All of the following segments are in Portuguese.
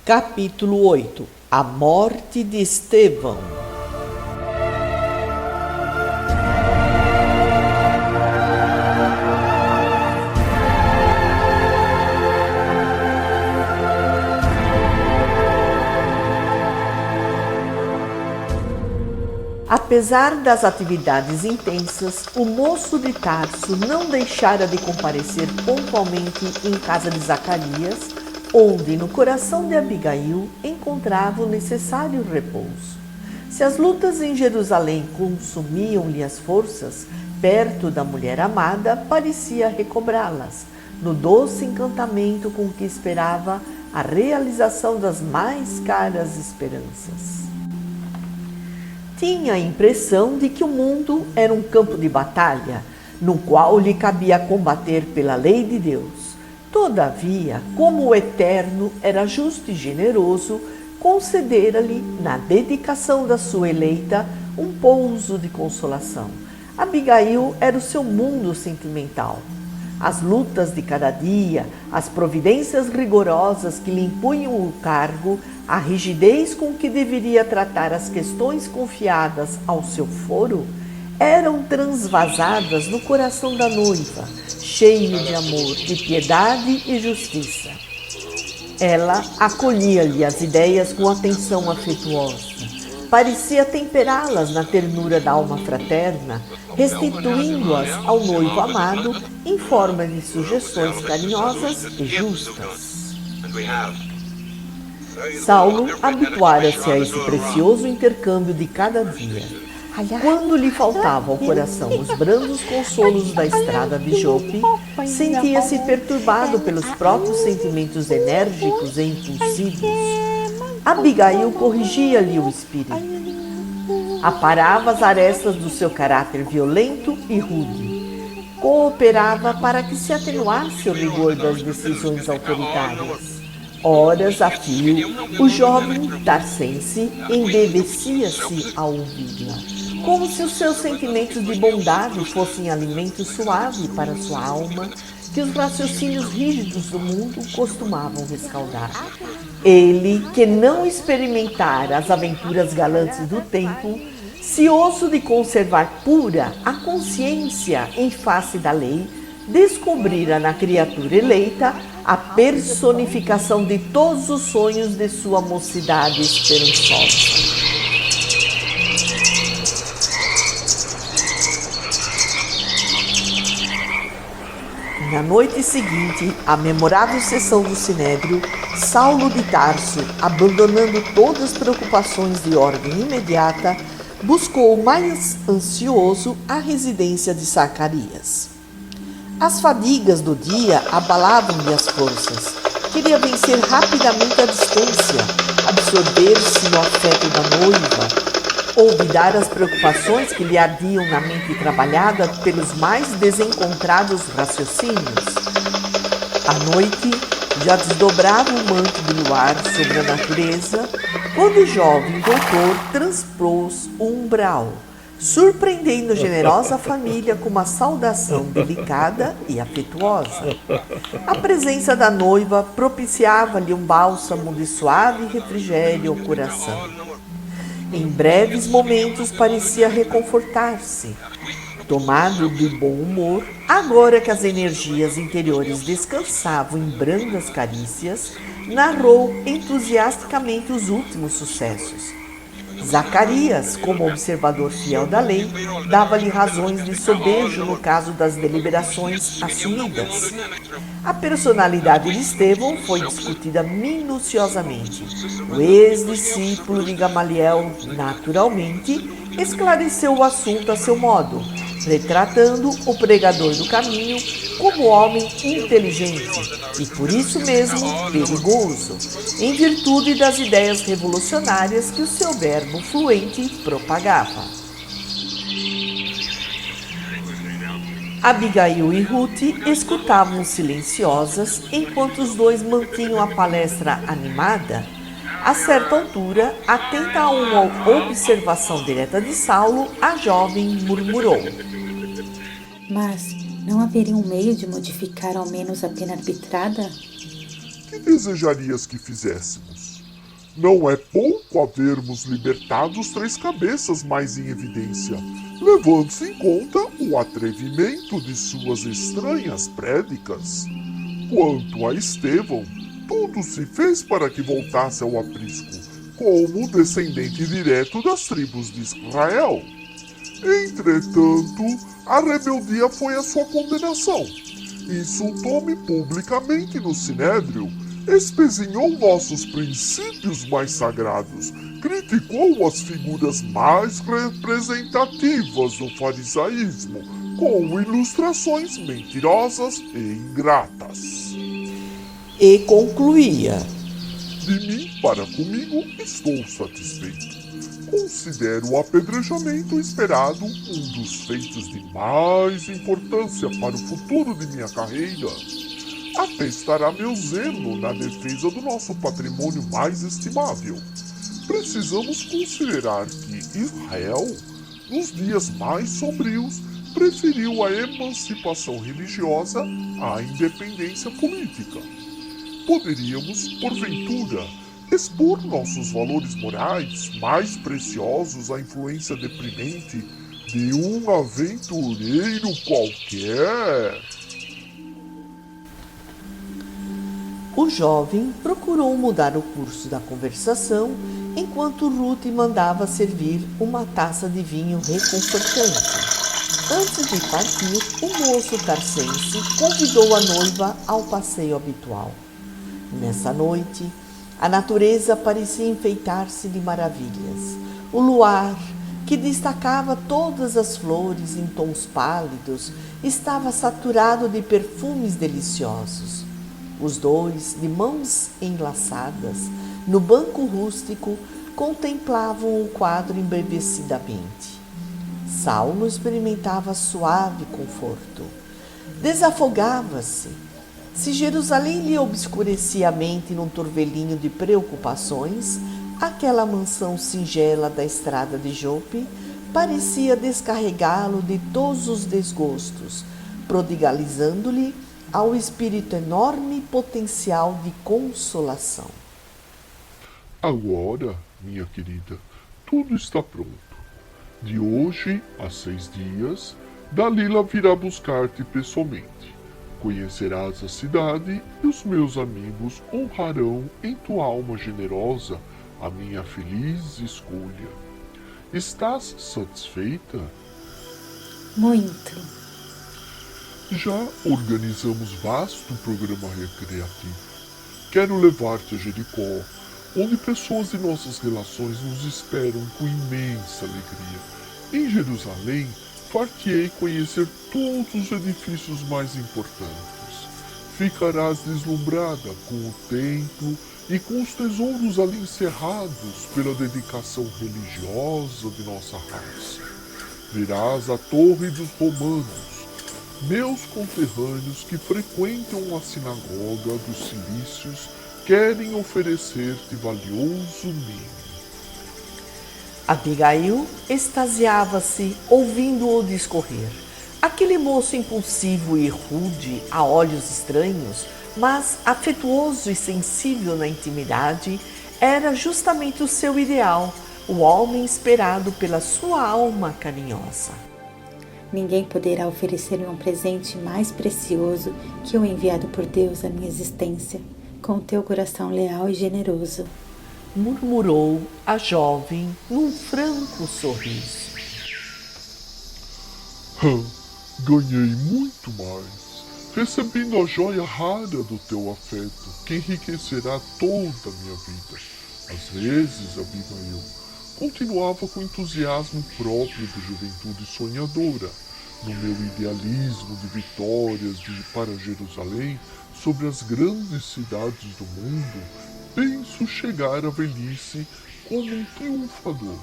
Capítulo 8. A morte de Estevão. Apesar das atividades intensas, o moço de Tarso não deixara de comparecer pontualmente em casa de Zacarias, onde no coração de Abigail encontrava o necessário repouso. Se as lutas em Jerusalém consumiam-lhe as forças, perto da mulher amada parecia recobrá-las, no doce encantamento com que esperava a realização das mais caras esperanças. Tinha a impressão de que o mundo era um campo de batalha, no qual lhe cabia combater pela lei de Deus. Todavia, como o Eterno era justo e generoso, concedera-lhe, na dedicação da sua eleita, um pouso de consolação. Abigail era o seu mundo sentimental. As lutas de cada dia, as providências rigorosas que lhe impunham o cargo, a rigidez com que deveria tratar as questões confiadas ao seu foro, eram transvasadas no coração da noiva, cheio de amor, de piedade e justiça. Ela acolhia-lhe as ideias com atenção afetuosa, parecia temperá-las na ternura da alma fraterna, restituindo-as ao noivo amado em forma de sugestões carinhosas e justas. Saulo habituara-se a esse precioso intercâmbio de cada dia. Quando lhe faltava ao coração os brandos consolos da estrada de Jope, sentia-se perturbado pelos próprios sentimentos enérgicos e impulsivos. Abigail corrigia-lhe o espírito. Aparava as arestas do seu caráter violento e rude. Cooperava para que se atenuasse o rigor das decisões autoritárias. Horas a fio, o jovem tarcense embevecia-se ao ouvi-la, como se os seus sentimentos de bondade fossem alimento suave para sua alma, que os raciocínios rígidos do mundo costumavam rescaldar. Ele, que não experimentara as aventuras galantes do tempo, cioso de conservar pura a consciência em face da lei, descobrira na criatura eleita a personificação de todos os sonhos de sua mocidade esperançosa. Na noite seguinte, à memorável sessão do Sinédrio, Saulo de Tarso, abandonando todas as preocupações de ordem imediata, buscou mais ansioso a residência de Zacarias. As fadigas do dia abalavam-lhe as forças. Queria vencer rapidamente a distância, absorver-se no afeto da noiva, olvidar as preocupações que lhe ardiam na mente trabalhada pelos mais desencontrados raciocínios. A noite já desdobrava o manto de luar sobre a natureza, quando o jovem doutor transpôs o umbral, surpreendendo a generosa família com uma saudação delicada e afetuosa. A presença da noiva propiciava-lhe um bálsamo de suave refrigério ao coração. Em breves momentos parecia reconfortar-se. Tomado de bom humor, agora que as energias interiores descansavam em brandas carícias, narrou entusiasticamente os últimos sucessos. Zacarias, como observador fiel da lei, dava-lhe razões de sobejo no caso das deliberações assumidas. A personalidade de Estevão foi discutida minuciosamente. O ex-discípulo de Gamaliel, naturalmente, esclareceu o assunto a seu modo, retratando o pregador do caminho como homem inteligente e, por isso mesmo, perigoso, em virtude das ideias revolucionárias que o seu verbo fluente propagava. Abigail e Ruth escutavam silenciosas enquanto os dois mantinham a palestra animada. A certa altura, atenta a uma observação direta de Saulo, a jovem murmurou: Mas não haveria um meio de modificar ao menos a pena arbitrada? Que desejarias que fizéssemos? Não é pouco havermos libertado os três cabeças mais em evidência, levando-se em conta o atrevimento de suas estranhas prédicas. Quanto a Estevão, tudo se fez para que voltasse ao aprisco, como descendente direto das tribos de Israel. Entretanto, a rebeldia foi a sua condenação. Insultou-me publicamente no Sinédrio, espezinhou nossos princípios mais sagrados, criticou as figuras mais representativas do farisaísmo, com ilustrações mentirosas e ingratas. E concluía: De mim para comigo estou satisfeito. Considero o apedrejamento esperado um dos feitos de mais importância para o futuro de minha carreira. Atestará meu zelo na defesa do nosso patrimônio mais estimável. Precisamos considerar que Israel, nos dias mais sombrios, preferiu a emancipação religiosa à independência política. Poderíamos, porventura, expor nossos valores morais mais preciosos à influência deprimente de um aventureiro qualquer? O jovem procurou mudar o curso da conversação enquanto Ruth mandava servir uma taça de vinho reconfortante. Antes de partir, o moço tarcense convidou a noiva ao passeio habitual. Nessa noite, a natureza parecia enfeitar-se de maravilhas. O luar, que destacava todas as flores em tons pálidos, estava saturado de perfumes deliciosos. Os dois, de mãos enlaçadas, no banco rústico, contemplavam o quadro embevecidamente. Saulo experimentava suave conforto. Desafogava-se. Se Jerusalém lhe obscurecia a mente num turvelinho de preocupações, aquela mansão singela da estrada de Jope parecia descarregá-lo de todos os desgostos, prodigalizando-lhe ao espírito enorme potencial de consolação. Agora, minha querida, tudo está pronto. De hoje a 6 dias, Dalila virá buscar-te pessoalmente. Conhecerás a cidade e os meus amigos honrarão em tua alma generosa a minha feliz escolha. Estás satisfeita? Muito. Já organizamos vasto programa recreativo. Quero levar-te a Jericó, onde pessoas de nossas relações nos esperam com imensa alegria. Em Jerusalém, far-te-ei conhecer todos os edifícios mais importantes. Ficarás deslumbrada com o templo e com os tesouros ali encerrados pela dedicação religiosa de nossa raça. Verás a Torre dos Romanos, meus conterrâneos que frequentam a sinagoga dos Cilícios querem oferecer-te valioso mimo. Abigail extasiava-se ouvindo-o discorrer. Aquele moço impulsivo e rude a olhos estranhos, mas afetuoso e sensível na intimidade, era justamente o seu ideal, o homem esperado pela sua alma carinhosa. Ninguém poderá oferecer-me um presente mais precioso que o enviado por Deus à minha existência, com o teu coração leal e generoso, murmurou a jovem num franco sorriso. Ganhei muito mais, recebendo a joia rara do teu afeto, que enriquecerá toda a minha vida. Às vezes, Abigail, continuava com o entusiasmo próprio de juventude sonhadora, no meu idealismo de vitórias para Jerusalém sobre as grandes cidades do mundo, penso chegar à velhice como um triunfador,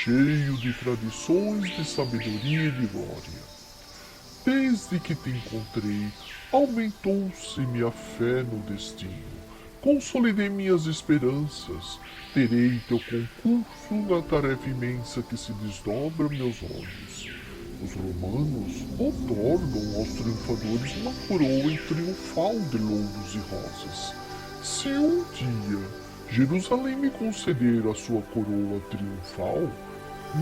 cheio de tradições de sabedoria e de glória. Desde que te encontrei, aumentou-se-me a fé no destino. Consolidei minhas esperanças. Terei teu concurso na tarefa imensa que se desdobra a meus olhos. Os romanos outorgam aos triunfadores uma coroa triunfal de louros e rosas. Se um dia Jerusalém me conceder a sua coroa triunfal,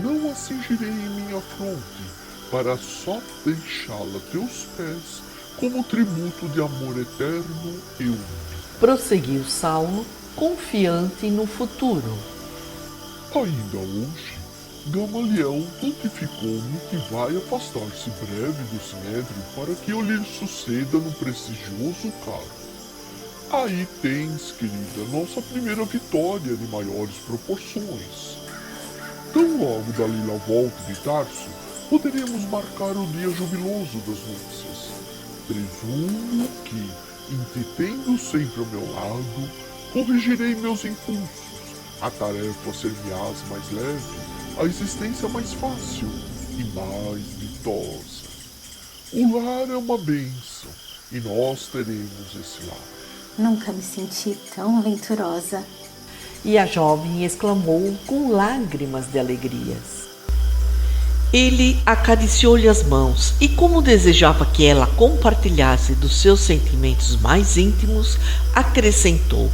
não a cingirei em minha fronte, para só deixá-la a teus pés, como tributo de amor eterno e único. Prosseguiu Saulo, confiante no futuro. Ainda hoje, Gamaliel notificou-me que vai afastar-se breve do Sinédrio para que eu lhe suceda no prestigioso cargo. Aí tens, querida, nossa primeira vitória de maiores proporções. Tão logo Dalila volta de Tarso, poderemos marcar o dia jubiloso das núpcias. Presumo que, entretendo sempre ao meu lado, corrigirei meus impulsos. A tarefa ser-me-ás mais leve, a existência mais fácil e mais ditosa. O lar é uma bênção e nós teremos esse lar. Nunca me senti tão aventurosa. E a jovem exclamou com lágrimas de alegrias. Ele acariciou-lhe as mãos e, como desejava que ela compartilhasse dos seus sentimentos mais íntimos, acrescentou: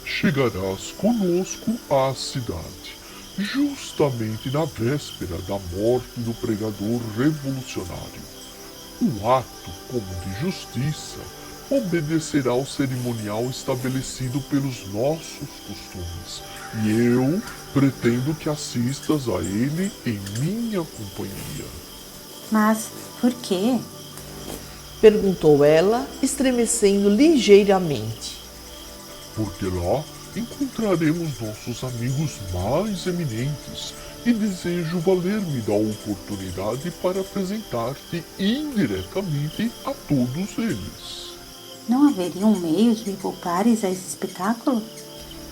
Chegarás conosco à cidade, justamente na véspera da morte do pregador revolucionário. Um ato como de justiça obedecerá ao cerimonial estabelecido pelos nossos costumes, e eu pretendo que assistas a ele em minha companhia. Mas por quê? Perguntou ela, estremecendo ligeiramente. Porque lá encontraremos nossos amigos mais eminentes e desejo valer-me da oportunidade para apresentar-te indiretamente a todos eles. Não haveria um meio de me poupares a esse espetáculo?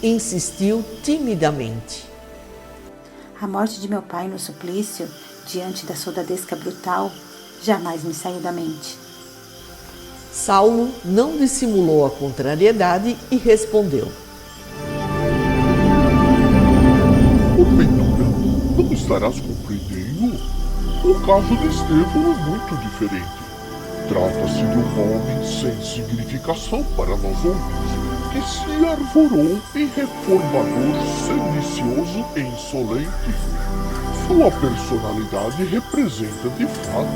Insistiu timidamente. A morte de meu pai no suplício, diante da soldadesca brutal, jamais me saiu da mente. Saulo não dissimulou a contrariedade e respondeu: Porventura, não estarás compreendendo? O caso de Estevão é muito diferente. Trata-se de um homem sem significação para nós outros, que se arvorou em reformador sedicioso e insolente. Sua personalidade representa, de fato,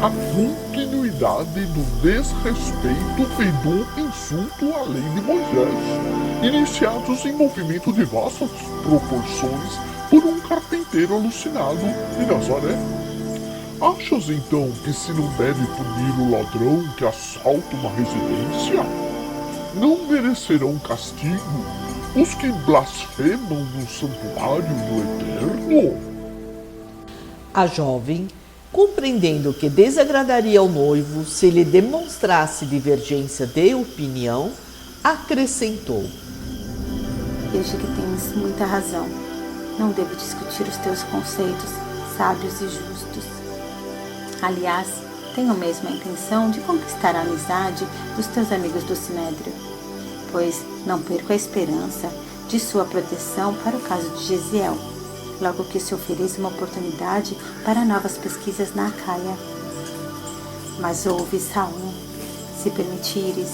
a continuidade do desrespeito e do insulto à lei de Moisés, iniciados em movimento de vastas proporções por um carpinteiro alucinado de Nazaré. Achas então que se não deve punir o ladrão que assalta uma residência? Não merecerão castigo os que blasfemam no santuário do Eterno? A jovem, compreendendo que desagradaria ao noivo se lhe demonstrasse divergência de opinião, acrescentou: Vejo que tens muita razão. Não devo discutir os teus conceitos, sábios e justos. Aliás, tenho mesmo a intenção de conquistar a amizade dos teus amigos do Sinédrio, pois não perco a esperança de sua proteção para o caso de Gesiel, logo que se ofereça uma oportunidade para novas pesquisas na Acaia. Mas ouve, Saulo, se permitires,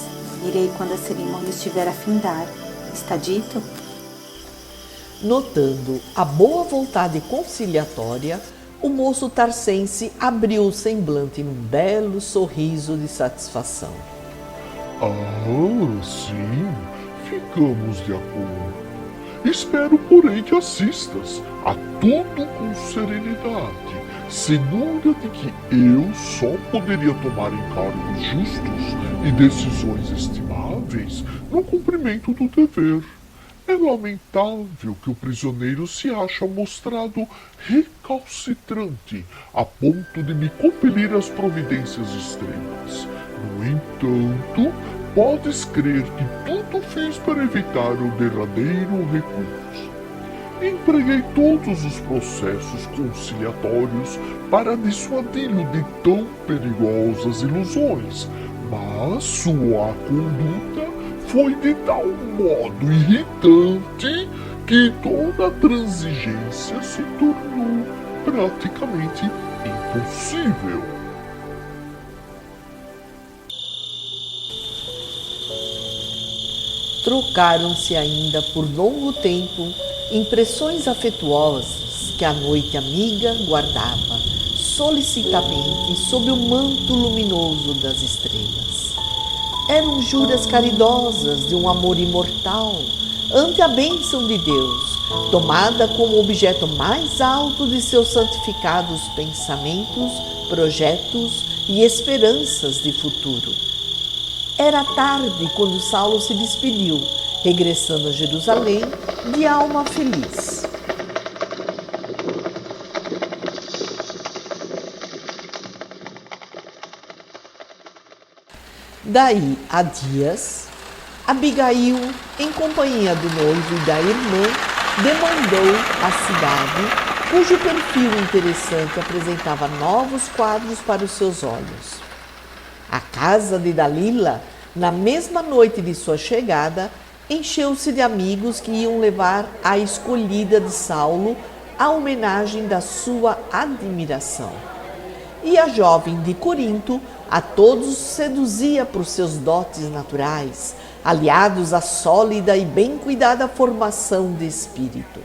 irei quando a cerimônia estiver a findar. Está dito? Notando a boa vontade conciliatória, o moço tarcense abriu o semblante num belo sorriso de satisfação. Ah, sim, ficamos de acordo. Espero, porém, que assistas a tudo com serenidade, segura de que eu só poderia tomar encargos justos e decisões estimáveis no cumprimento do dever. É lamentável que o prisioneiro se ache mostrado recalcitrante a ponto de me compelir às providências extremas. No entanto, podes crer que tudo fiz para evitar o derradeiro recurso. Empreguei todos os processos conciliatórios para dissuadi-lo de tão perigosas ilusões, mas sua conduta foi de tal modo irritante que toda a transigência se tornou praticamente impossível. trocaram-se ainda por longo tempo impressões afetuosas que a noite amiga guardava solicitamente sob o manto luminoso das estrelas. Eram juras caridosas de um amor imortal ante a bênção de Deus, tomada como objeto mais alto de seus santificados pensamentos, projetos e esperanças de futuro. Era tarde quando Saulo se despediu, regressando a Jerusalém de alma feliz. Daí a dias, Abigail, em companhia do noivo e da irmã, demandou a cidade, cujo perfil interessante apresentava novos quadros para os seus olhos. A casa de Dalila, na mesma noite de sua chegada, encheu-se de amigos que iam levar à escolhida de Saulo a homenagem da sua admiração. E a jovem de Corinto a todos seduzia por seus dotes naturais, aliados à sólida e bem cuidada formação de espírito.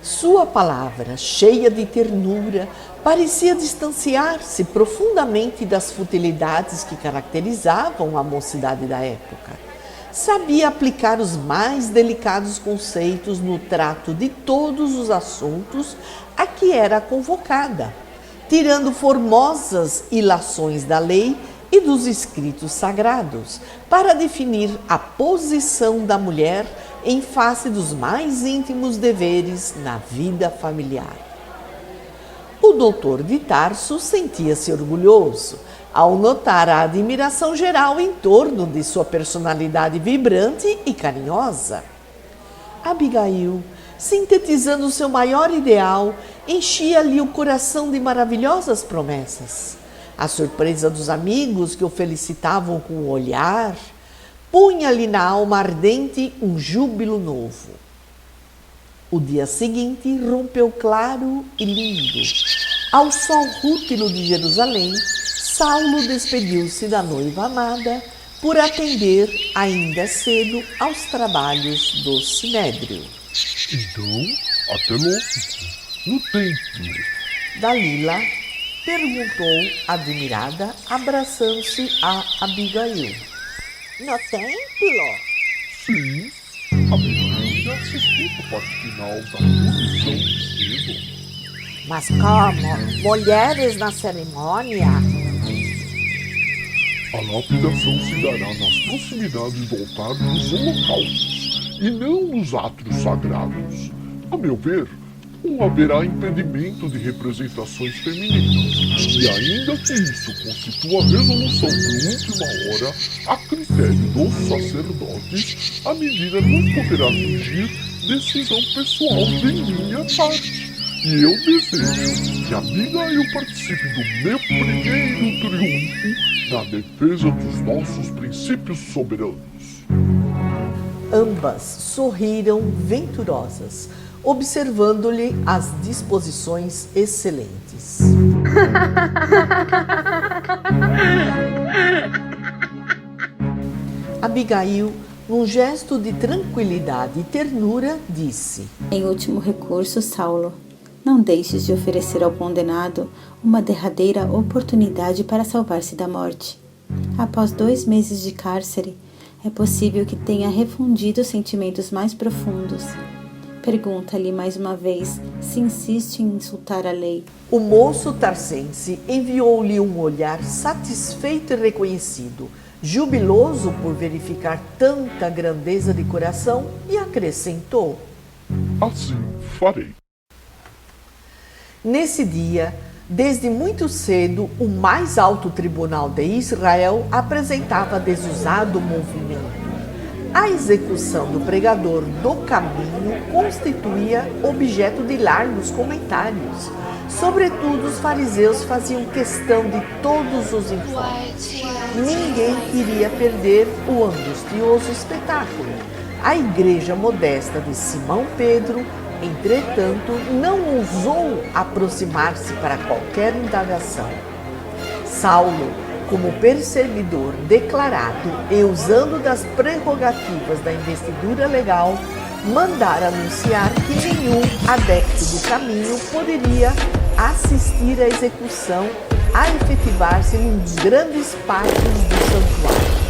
Sua palavra, cheia de ternura, parecia distanciar-se profundamente das futilidades que caracterizavam a mocidade da época. Sabia aplicar os mais delicados conceitos no trato de todos os assuntos a que era convocada, tirando formosas ilações da lei e dos escritos sagrados, para definir a posição da mulher em face dos mais íntimos deveres na vida familiar. O doutor de Tarso sentia-se orgulhoso ao notar a admiração geral em torno de sua personalidade vibrante e carinhosa. Abigail, sintetizando seu maior ideal, enchia-lhe o coração de maravilhosas promessas. A surpresa dos amigos que o felicitavam com o olhar, punha-lhe na alma ardente um júbilo novo. O dia seguinte rompeu claro e lindo. Ao sol rútilo de Jerusalém, Saulo despediu-se da noiva amada por atender ainda cedo aos trabalhos do sinédrio. Então, até logo, no templo. Dalila perguntou admirada, abraçando-se a Abigail. No templo? Sim, a minha já assistiu a parte final da produção do dedo. Mas como? Mulheres na cerimônia? A lapidação se dará nas proximidades do altar dos holocaustos e não nos átrios sagrados. A meu ver, não haverá impedimento de representações femininas, e ainda que isso constitua a resolução de última hora, a critério dos sacerdotes, a medida não poderá fingir decisão pessoal de minha parte. E eu desejo que a Abigail participe do meu primeiro triunfo na defesa dos nossos princípios soberanos. Ambas sorriram venturosas, observando-lhe as disposições excelentes. Abigail, num gesto de tranquilidade e ternura, disse: Em último recurso, Saulo, não deixes de oferecer ao condenado uma derradeira oportunidade para salvar-se da morte. Após 2 meses de cárcere, é possível que tenha refundido sentimentos mais profundos. Pergunta-lhe mais uma vez se insiste em insultar a lei. O moço tarsense enviou-lhe um olhar satisfeito e reconhecido, jubiloso por verificar tanta grandeza de coração, e acrescentou: Assim farei. Nesse dia, desde muito cedo, o mais alto tribunal de Israel apresentava desusado movimento. A execução do pregador do caminho constituía objeto de largos comentários. Sobretudo, os fariseus faziam questão de todos os informes. Ninguém queria perder o angustioso espetáculo. A igreja modesta de Simão Pedro, entretanto, não ousou aproximar-se para qualquer indagação. Saulo, como perseguidor declarado e usando das prerrogativas da investidura legal, mandara anunciar que nenhum adepto do caminho poderia assistir à execução a efetivar-se num dos grandes pátios do santuário.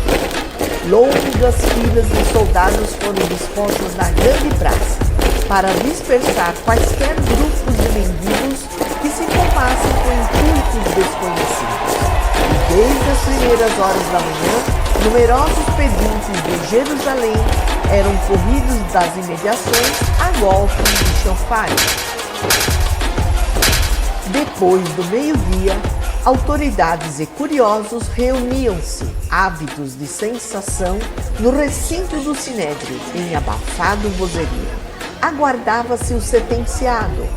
Longas filas de soldados foram dispostas na grande praça para dispersar quaisquer grupos de mendigos que se tomassem com intuitos desconhecidos. E desde as primeiras horas da manhã, numerosos pedintes de Jerusalém eram corridos das imediações a golpes de chofare. Depois do meio-dia, autoridades e curiosos reuniam-se, ávidos de sensação, no recinto do Sinédrio, em abafado vozerio. Aguardava-se o sentenciado,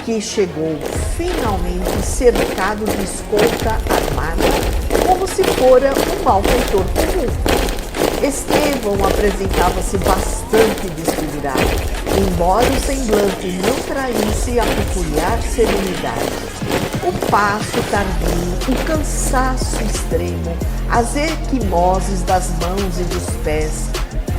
que chegou finalmente cercado de escolta armada, como se fora um malfeitor comum. Estevão apresentava-se bastante desfigurado, embora o semblante não traísse a peculiar serenidade. O passo tardio, o cansaço extremo, as equimoses das mãos e dos pés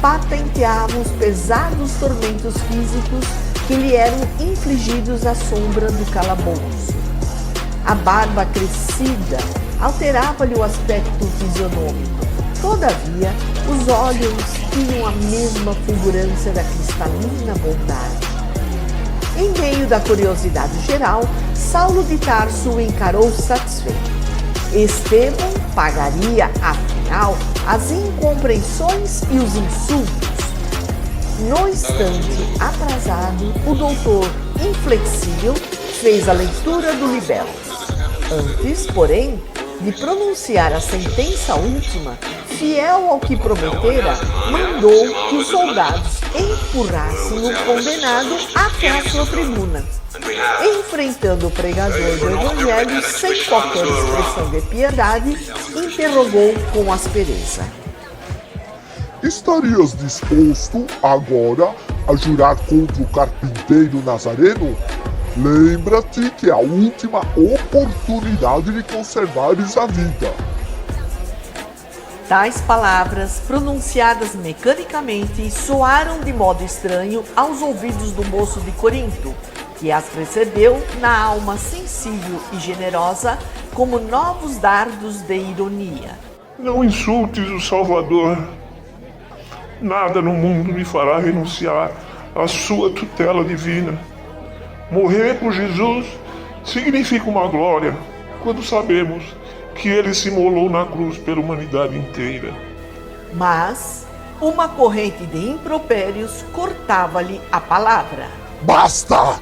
patenteavam os pesados tormentos físicos que lhe eram infligidos à sombra do calabouço. A barba crescida alterava-lhe o aspecto fisionômico. Todavia, os olhos tinham a mesma fulgurância da cristalina bondade. Em meio da curiosidade geral, Saulo de Tarso o encarou satisfeito. Estevão pagaria, afinal, as incompreensões e os insultos. No instante atrasado, o doutor, inflexível, fez a leitura do libelo. Antes, porém, de pronunciar a sentença última, fiel ao que prometera, mandou que os soldados empurrassem o condenado até a sua tribuna. Enfrentando o pregador do Evangelho sem qualquer expressão de piedade, interrogou com aspereza: Estarias disposto agora a jurar contra o carpinteiro Nazareno? Lembra-te que é a última oportunidade de conservares a vida. Tais palavras, pronunciadas mecanicamente, soaram de modo estranho aos ouvidos do moço de Corinto, que as recebeu na alma sensível e generosa como novos dardos de ironia. Não insultes o Salvador. Nada no mundo me fará renunciar à sua tutela divina. Morrer por Jesus significa uma glória, quando sabemos que ele se imolou na cruz pela humanidade inteira. Mas uma corrente de impropérios cortava-lhe a palavra. Basta!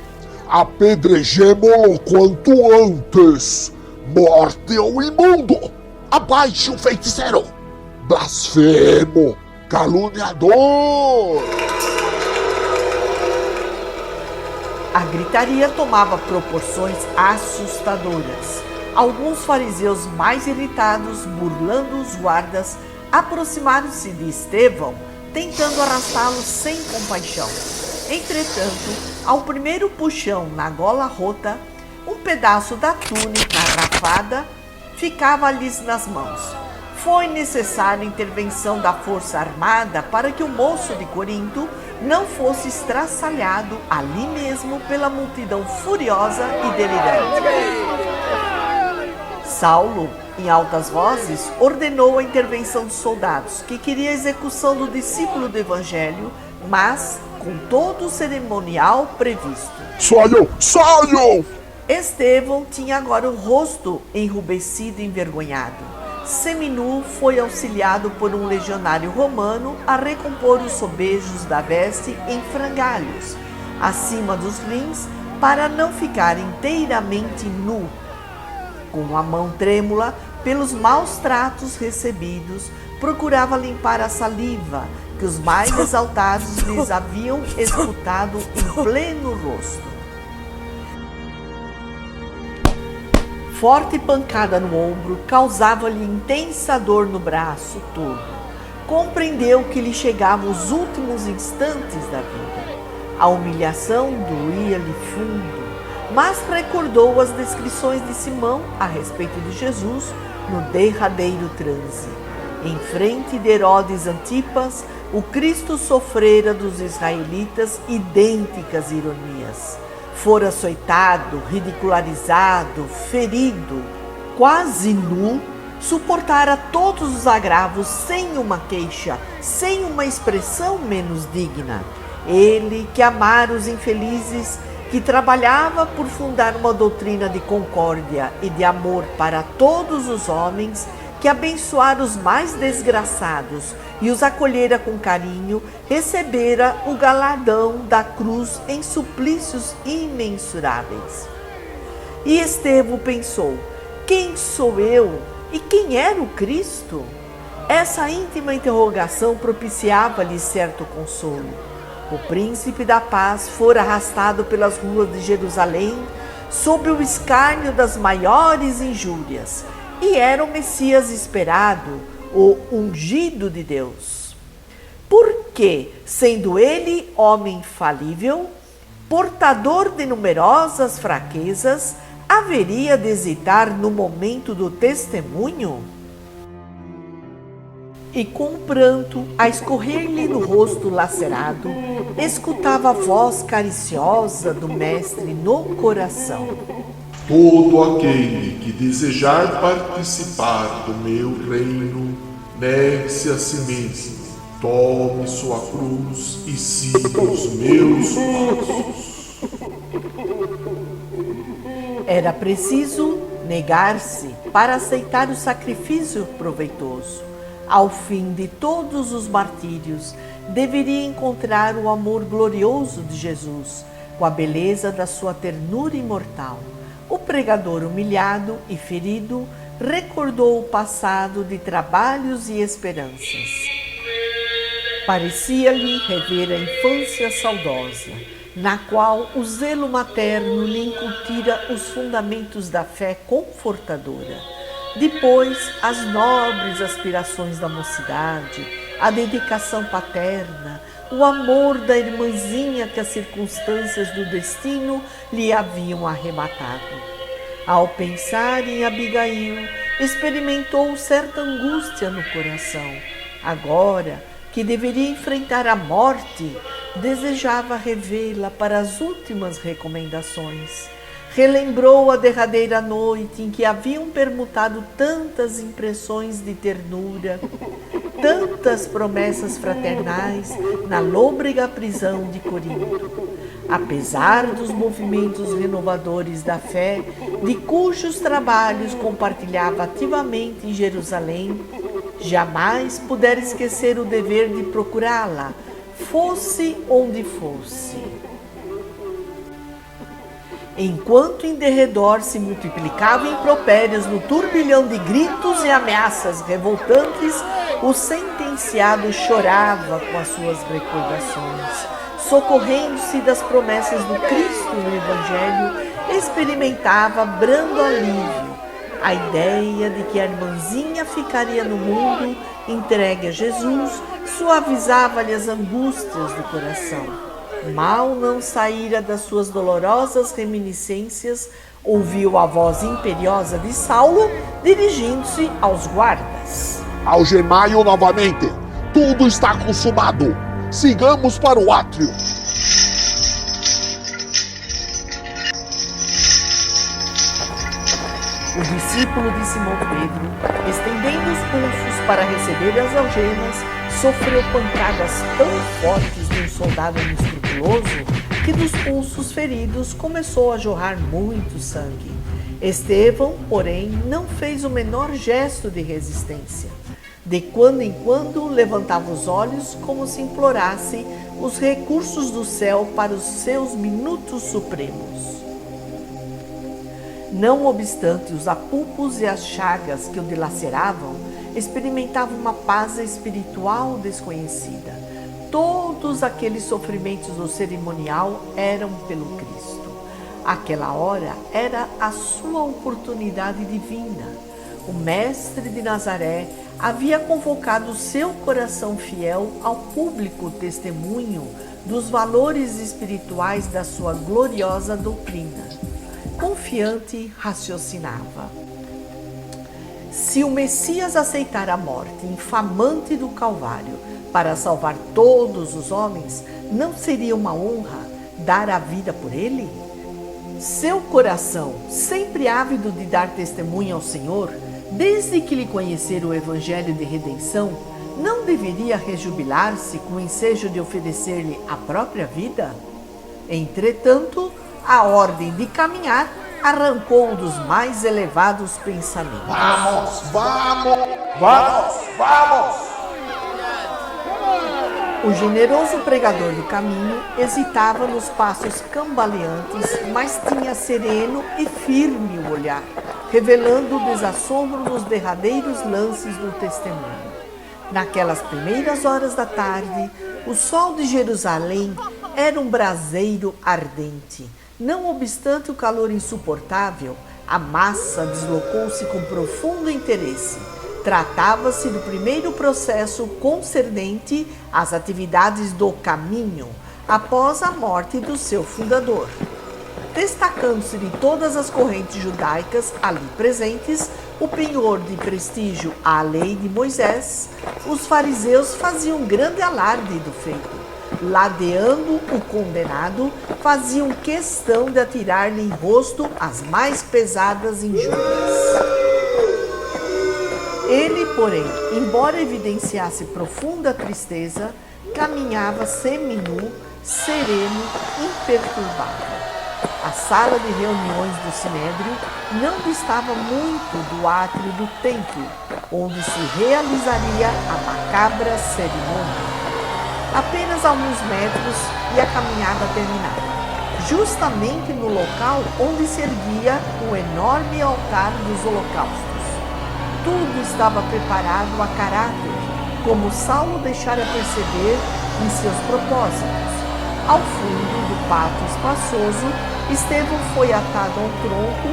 Apedrejemo-lo quanto antes! Morte ao imundo! Abaixe o feiticeiro! Blasfemo! Caluniador! A gritaria tomava proporções assustadoras. Alguns fariseus mais irritados, burlando os guardas, aproximaram-se de Estevão, tentando arrastá-lo sem compaixão. Entretanto, ao primeiro puxão na gola rota, um pedaço da túnica arrafada ficava-lhes nas mãos. Foi necessária a intervenção da força armada para que o moço de Corinto não fosse estraçalhado ali mesmo pela multidão furiosa e delirante. Saulo, em altas vozes, ordenou a intervenção dos soldados, que queria a execução do discípulo do Evangelho, mas com todo o cerimonial previsto. Saiam! Estevão tinha agora o rosto enrubescido e envergonhado. Seminu foi auxiliado por um legionário romano a recompor os sobejos da veste em frangalhos, acima dos rins, para não ficar inteiramente nu. Com a mão trêmula, pelos maus tratos recebidos, procurava limpar a saliva que os mais exaltados lhes haviam esputado em pleno rosto. Forte pancada no ombro causava-lhe intensa dor no braço todo. Compreendeu que lhe chegavam os últimos instantes da vida. A humilhação doía-lhe fundo, mas recordou as descrições de Simão a respeito de Jesus, no derradeiro transe. Em frente de Herodes Antipas, o Cristo sofrera dos israelitas idênticas ironias. Fora açoitado, ridicularizado, ferido, quase nu, suportara todos os agravos sem uma queixa, sem uma expressão menos digna. Ele que amara os infelizes, que trabalhava por fundar uma doutrina de concórdia e de amor para todos os homens, que abençoara os mais desgraçados e os acolhera com carinho, recebera o galardão da cruz em suplícios imensuráveis. E Estevão pensou: quem sou eu e quem era o Cristo? Essa íntima interrogação propiciava-lhe certo consolo. O príncipe da paz fora arrastado pelas ruas de Jerusalém sob o escárnio das maiores injúrias, e era o Messias esperado, o ungido de Deus. Porque, sendo ele homem falível, portador de numerosas fraquezas, haveria de hesitar no momento do testemunho? E com pranto a escorrer-lhe no rosto lacerado, escutava a voz cariciosa do mestre no coração: Todo aquele que desejar participar do meu reino, negue-se a si mesmo, tome sua cruz e siga os meus passos. Era preciso negar-se para aceitar o sacrifício proveitoso. Ao fim de todos os martírios, deveria encontrar o amor glorioso de Jesus, com a beleza da sua ternura imortal. O pregador humilhado e ferido recordou o passado de trabalhos e esperanças. Parecia-lhe rever a infância saudosa, na qual o zelo materno lhe incutira os fundamentos da fé confortadora. Depois, as nobres aspirações da mocidade, a dedicação paterna, o amor da irmãzinha que as circunstâncias do destino lhe haviam arrebatado. Ao pensar em Abigail, experimentou certa angústia no coração. Agora que deveria enfrentar a morte, desejava revê-la para as últimas recomendações. Relembrou a derradeira noite em que haviam permutado tantas impressões de ternura, tantas promessas fraternais na lôbrega prisão de Corinto. Apesar dos movimentos renovadores da fé, de cujos trabalhos compartilhava ativamente em Jerusalém, jamais pudera esquecer o dever de procurá-la, fosse onde fosse. Enquanto em derredor se multiplicavam impropérios no turbilhão de gritos e ameaças revoltantes, o sentenciado chorava com as suas recordações. Socorrendo-se das promessas do Cristo no Evangelho, experimentava brando alívio. A ideia de que a irmãzinha ficaria no mundo, entregue a Jesus, suavizava-lhe as angústias do coração. Mal não saíra das suas dolorosas reminiscências, ouviu a voz imperiosa de Saulo, dirigindo-se aos guardas. Algemai-o novamente. Tudo está consumado. Sigamos para o átrio. O discípulo de Simão Pedro, estendendo os pulsos para receber as algemas, sofreu pancadas tão fortes de um soldado inescrupuloso que dos pulsos feridos começou a jorrar muito sangue. Estevão, porém, não fez o menor gesto de resistência. De quando em quando levantava os olhos como se implorasse os recursos do céu para os seus minutos supremos. Não obstante os apupos e as chagas que o dilaceravam, experimentava uma paz espiritual desconhecida. Todos aqueles sofrimentos do cerimonial eram pelo Cristo. Aquela hora era a sua oportunidade divina. O Mestre de Nazaré havia convocado seu coração fiel ao público testemunho dos valores espirituais da sua gloriosa doutrina. Confiante, raciocinava: Se o Messias aceitar a morte infamante do Calvário para salvar todos os homens, não seria uma honra dar a vida por ele? Seu coração, sempre ávido de dar testemunho ao Senhor, desde que lhe conhecera o Evangelho de redenção, não deveria rejubilar-se com o ensejo de oferecer-lhe a própria vida? Entretanto, a ordem de caminhar arrancou dos mais elevados pensamentos. Vamos, vamos, vamos, vamos! O generoso pregador do caminho hesitava nos passos cambaleantes, mas tinha sereno e firme o olhar, revelando o desassombro nos derradeiros lances do testemunho. Naquelas primeiras horas da tarde, o sol de Jerusalém era um braseiro ardente. Não obstante o calor insuportável, a massa deslocou-se com profundo interesse. Tratava-se do primeiro processo concernente às atividades do caminho após a morte do seu fundador. Destacando-se de todas as correntes judaicas ali presentes o penhor de prestígio à lei de Moisés, os fariseus faziam grande alarde do feito. Ladeando o condenado, faziam questão de atirar-lhe em rosto as mais pesadas injúrias. Ele, porém, embora evidenciasse profunda tristeza, caminhava seminu, sereno, imperturbável. A sala de reuniões do Sinédrio não distava muito do átrio do templo, onde se realizaria a macabra cerimônia. Apenas alguns metros e a caminhada terminava, justamente no local onde se erguia o enorme altar dos holocaustos. Tudo estava preparado a caráter, como Saulo deixara perceber em seus propósitos. Ao fundo do pátio espaçoso, Estevão foi atado a um tronco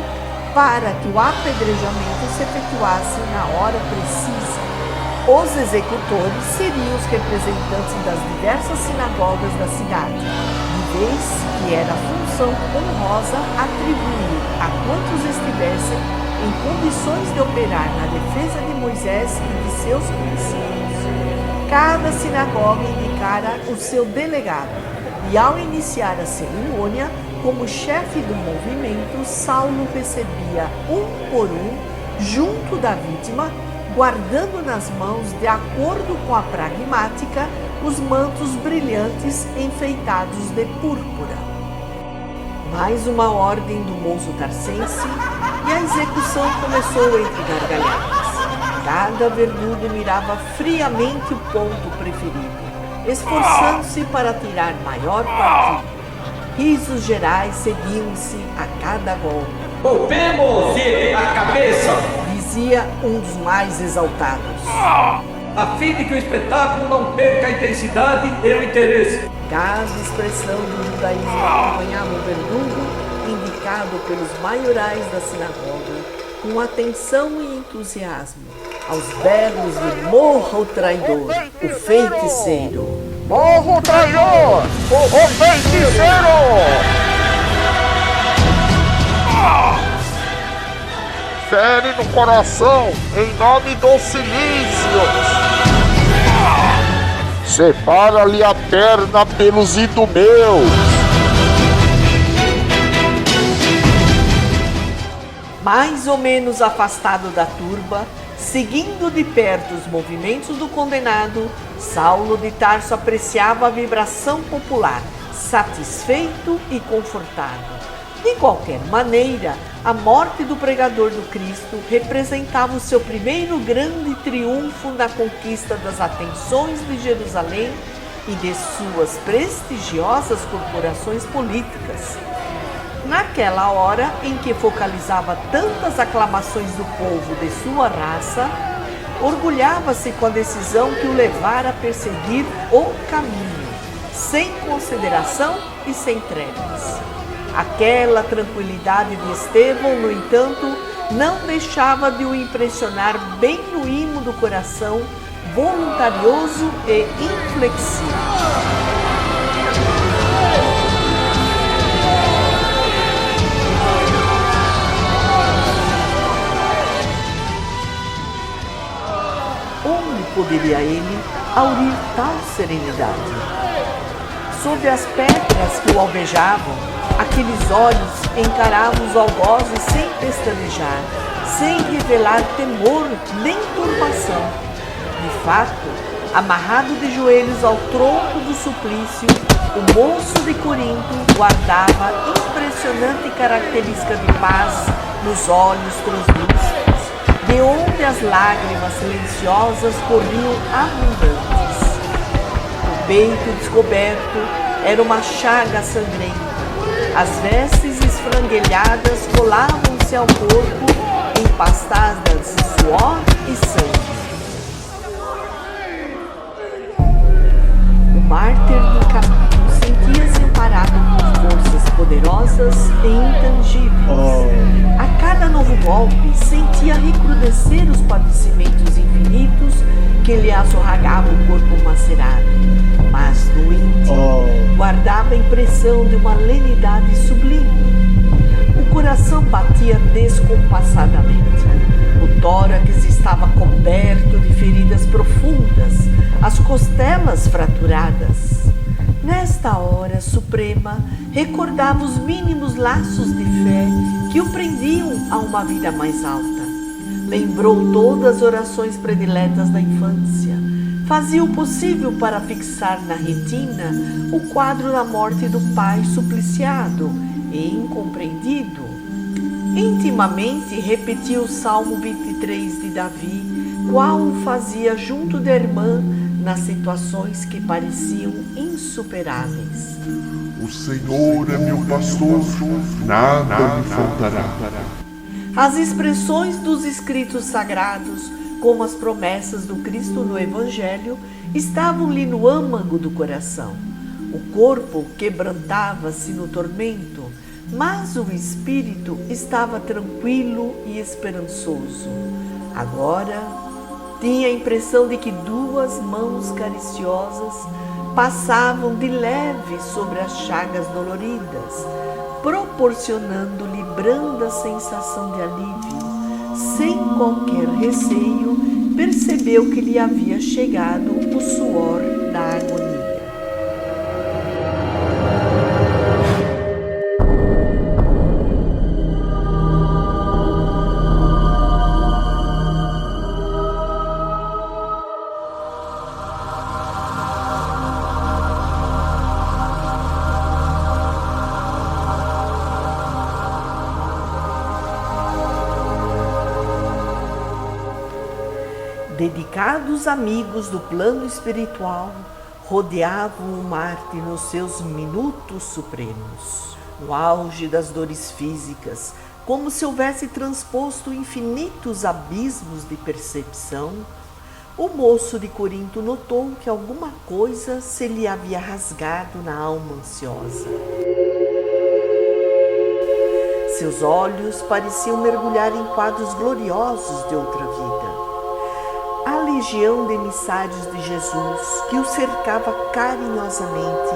para que o apedrejamento se efetuasse na hora precisa. Os executores seriam os representantes das diversas sinagogas da cidade, de vez que era a função honrosa atribuir a quantos estivessem em condições de operar na defesa de Moisés e de seus princípios. Cada sinagoga indicara o seu delegado, e ao iniciar a cerimônia, como chefe do movimento, Saulo recebia um por um, junto da vítima, guardando nas mãos, de acordo com a pragmática, os mantos brilhantes enfeitados de púrpura. Mais uma ordem do moço tarcense e a execução começou entre gargalhadas. Cada verdugo mirava friamente o ponto preferido, esforçando-se para tirar maior partido. Risos gerais seguiam-se a cada golpe. Poupemos-lhe a cabeça, dizia um dos mais exaltados, a fim de que o espetáculo não perca a intensidade e o interesse. Cada expressão do judaísmo acompanhava o verdugo, indicado pelos maiorais da sinagoga, com atenção e entusiasmo, aos berros de morra o traidor, o feiticeiro. Morra o traidor! O feiticeiro! Fere no coração, em nome dos cilícios! Separa-lhe a perna pelos idumeus! Mais ou menos afastado da turba, seguindo de perto os movimentos do condenado, Saulo de Tarso apreciava a vibração popular, satisfeito e confortado. De qualquer maneira, a morte do pregador do Cristo representava o seu primeiro grande triunfo na conquista das atenções de Jerusalém e de suas prestigiosas corporações políticas. Naquela hora em que focalizava tantas aclamações do povo de sua raça, orgulhava-se com a decisão que o levara a perseguir o caminho, sem consideração e sem trevas. Aquela tranquilidade de Estevão, no entanto, não deixava de o impressionar bem no imo do coração, voluntarioso e inflexível. poderia ele aurir tal serenidade? Sob as pedras que o alvejavam, aqueles olhos encaravam os algozes sem pestanejar, sem revelar temor nem turbação. De fato, amarrado de joelhos ao tronco do suplício, o moço de Corinto guardava impressionante característica de paz nos olhos translúcidos, de onde as lágrimas silenciosas corriam abundantes. O peito descoberto era uma chaga sangrenta. As vestes esfranguelhadas colavam-se ao corpo, empastadas de suor e sangue. O mártir do caminho sentia-se amparado por forças poderosas e intangíveis. A cada novo golpe, sentia recrudescer os padecimentos infinitos que lhe assorragavam o corpo macerado. Mas no íntimo, guardava a impressão de uma lenidade sublime. O coração batia descompassadamente. O tórax estava coberto de feridas profundas, as costelas fraturadas. Nesta hora suprema, recordava os mínimos laços de fé que o prendiam a uma vida mais alta. Lembrou todas as orações prediletas da infância. Fazia o possível para fixar na retina o quadro da morte do pai supliciado e incompreendido. Intimamente repetia o Salmo 23 de Davi, qual o fazia junto da irmã nas situações que pareciam insuperáveis. O Senhor é meu pastor, nada me faltará. As expressões dos escritos sagrados, como as promessas do Cristo no Evangelho, estavam-lhe no âmago do coração. O corpo quebrantava-se no tormento, mas o espírito estava tranquilo e esperançoso. Agora, tinha a impressão de que duas mãos cariciosas passavam de leve sobre as chagas doloridas, proporcionando-lhe branda sensação de alívio. Sem qualquer receio, percebeu que lhe havia chegado o suor da agonia. Dedicados amigos do plano espiritual rodeavam o mártir nos seus minutos supremos. No auge das dores físicas, como se houvesse transposto infinitos abismos de percepção, o moço de Corinto notou que alguma coisa se lhe havia rasgado na alma ansiosa. Seus olhos pareciam mergulhar em quadros gloriosos de outra vida. A legião de emissários de Jesus, que o cercava carinhosamente,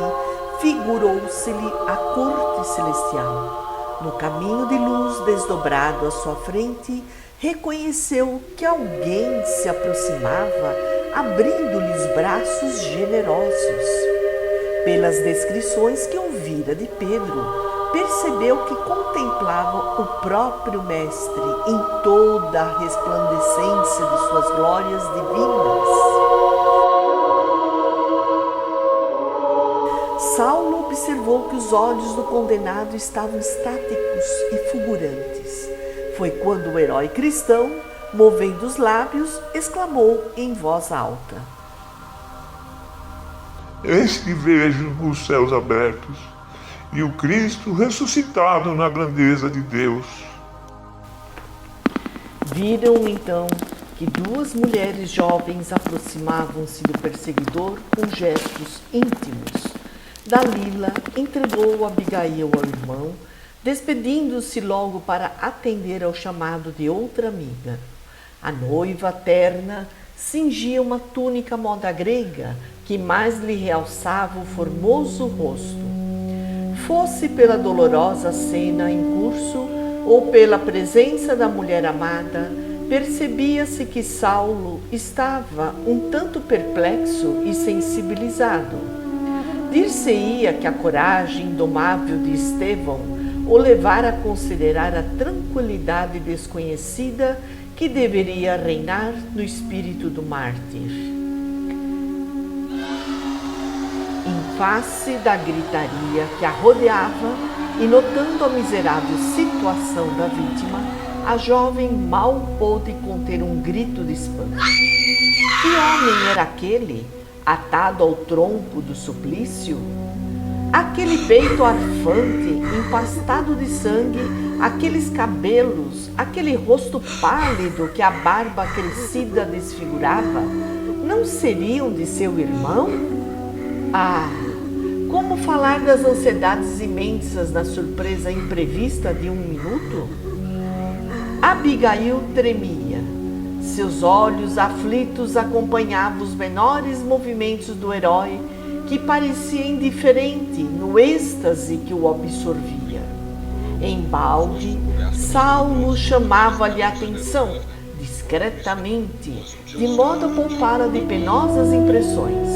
figurou-se-lhe a corte celestial. No caminho de luz desdobrado à sua frente, reconheceu que alguém se aproximava, abrindo-lhe os braços generosos. Pelas descrições que ouvira de Pedro, percebeu que contemplava o próprio Mestre em toda a resplandecência de suas glórias divinas. Saulo observou que os olhos do condenado estavam estáticos e fulgurantes. Foi quando o herói cristão, movendo os lábios, exclamou em voz alta: Eis que vejo os céus abertos e o Cristo ressuscitado na grandeza de Deus. Viram então que duas mulheres jovens aproximavam-se do perseguidor com gestos íntimos. Dalila entregou Abigail ao irmão, despedindo-se logo para atender ao chamado de outra amiga. A noiva terna cingia uma túnica moda grega que mais lhe realçava o formoso rosto. Fosse pela dolorosa cena em curso ou pela presença da mulher amada, percebia-se que Saulo estava um tanto perplexo e sensibilizado. Dir-se-ia que a coragem indomável de Estevão o levara a considerar a tranquilidade desconhecida que deveria reinar no espírito do mártir. Em face da gritaria que a rodeava e notando a miserável situação da vítima, a jovem mal pôde conter um grito de espanto. Que homem era aquele, atado ao tronco do suplício? Aquele peito arfante, empastado de sangue, aqueles cabelos, aquele rosto pálido que a barba crescida desfigurava, não seriam de seu irmão? Ah, como falar das ansiedades imensas na surpresa imprevista de um minuto? Abigail tremia. Seus olhos aflitos acompanhavam os menores movimentos do herói, que parecia indiferente no êxtase que o absorvia. Embalde, Saulo chamava-lhe a atenção, discretamente, de modo a poupá-la de penosas impressões.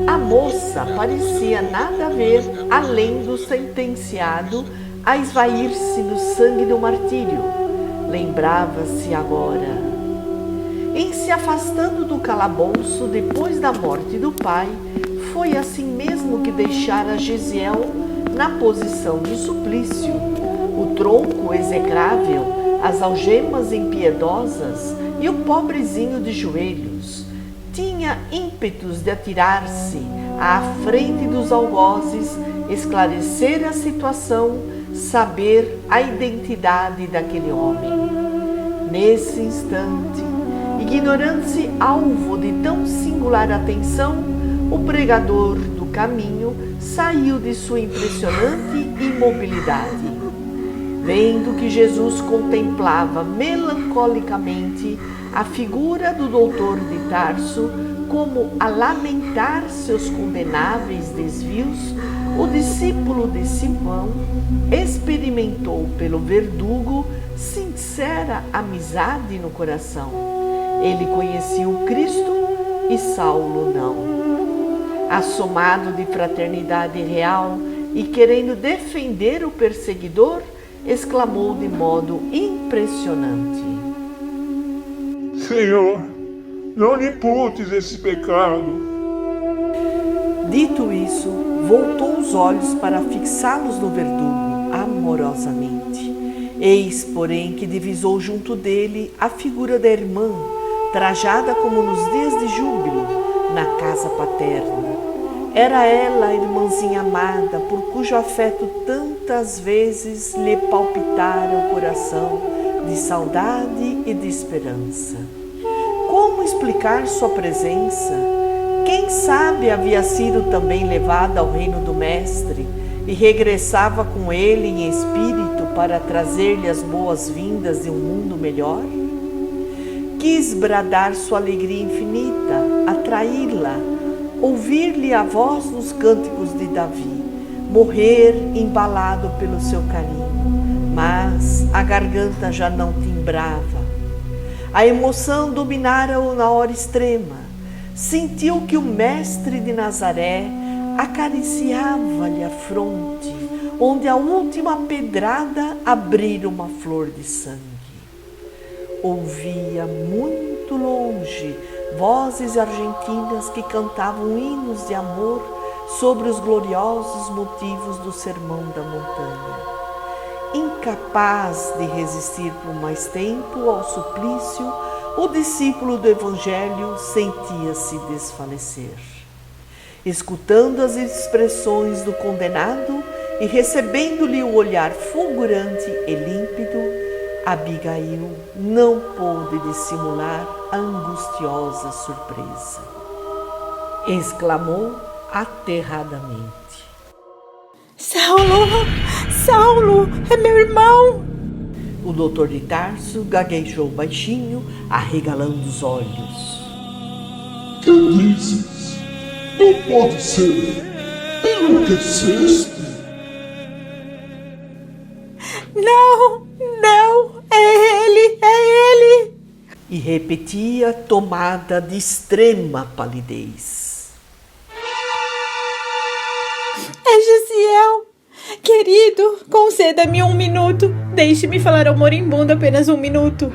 A moça parecia nada ver além do sentenciado a esvair-se no sangue do martírio. Lembrava-se agora. Em se afastando do calabouço depois da morte do pai, foi assim mesmo que deixara Gesiel na posição de suplício. O tronco execrável, as algemas impiedosas e o pobrezinho de joelhos. Tinha ímpetos de atirar-se à frente dos algozes, esclarecer a situação, saber a identidade daquele homem. Nesse instante, ignorando-se alvo de tão singular atenção, o pregador do caminho saiu de sua impressionante imobilidade. Vendo que Jesus contemplava melancolicamente a figura do doutor de Tarso, como a lamentar seus condenáveis desvios, o discípulo de Simão experimentou pelo verdugo sincera amizade no coração. Ele conhecia o Cristo e Saulo não. Assomado de fraternidade real e querendo defender o perseguidor, exclamou de modo impressionante: Senhor, não lhe imputes esse pecado. Dito isso, voltou os olhos para fixá-los no verdugo amorosamente. Eis, porém, que divisou junto dele a figura da irmã, trajada como nos dias de júbilo, na casa paterna. Era ela a irmãzinha amada, por cujo afeto tantas vezes lhe palpitara o coração de saudade e de esperança. Como explicar sua presença? Quem sabe havia sido também levada ao reino do Mestre e regressava com ele em espírito para trazer-lhe as boas-vindas de um mundo melhor? Quis bradar sua alegria infinita, atraí-la, ouvir-lhe a voz nos cânticos de Davi, morrer embalado pelo seu carinho, mas a garganta já não timbrava. A emoção dominara-o na hora extrema. Sentiu que o mestre de Nazaré acariciava-lhe a fronte, onde a última pedrada abrira uma flor de sangue. Ouvia muito longe vozes argentinas que cantavam hinos de amor sobre os gloriosos motivos do Sermão da Montanha. Incapaz de resistir por mais tempo ao suplício, o discípulo do Evangelho sentia-se desfalecer. Escutando as expressões do condenado e recebendo-lhe o olhar fulgurante e límpido, Abigail não pôde dissimular a angustiosa surpresa. Exclamou aterradamente: Saulo! Saulo! É meu irmão! O doutor de Tarso gaguejou baixinho, arregalando os olhos. Que dizes? Não pode ser! Enlouqueceste? Não! Não! É ele! É ele! e repetia, tomada de extrema palidez. É Gesiel! Querido, conceda-me 1 minuto. Deixe-me falar ao moribundo apenas 1 minuto.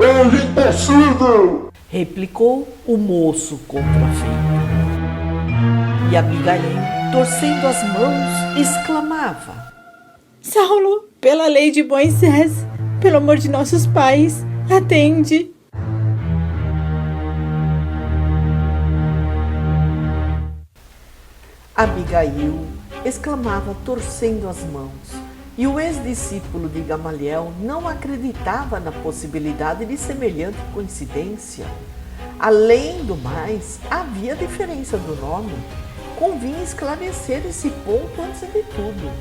É impossível! Replicou o moço contra a feita. E Abigail, torcendo as mãos, exclamava: Saulo, pela lei de Moisés, pelo amor de nossos pais, atende. Abigail exclamava torcendo as mãos, e o ex-discípulo de Gamaliel não acreditava na possibilidade de semelhante coincidência. Além do mais, havia diferença do nome. Convinha esclarecer esse ponto antes de tudo.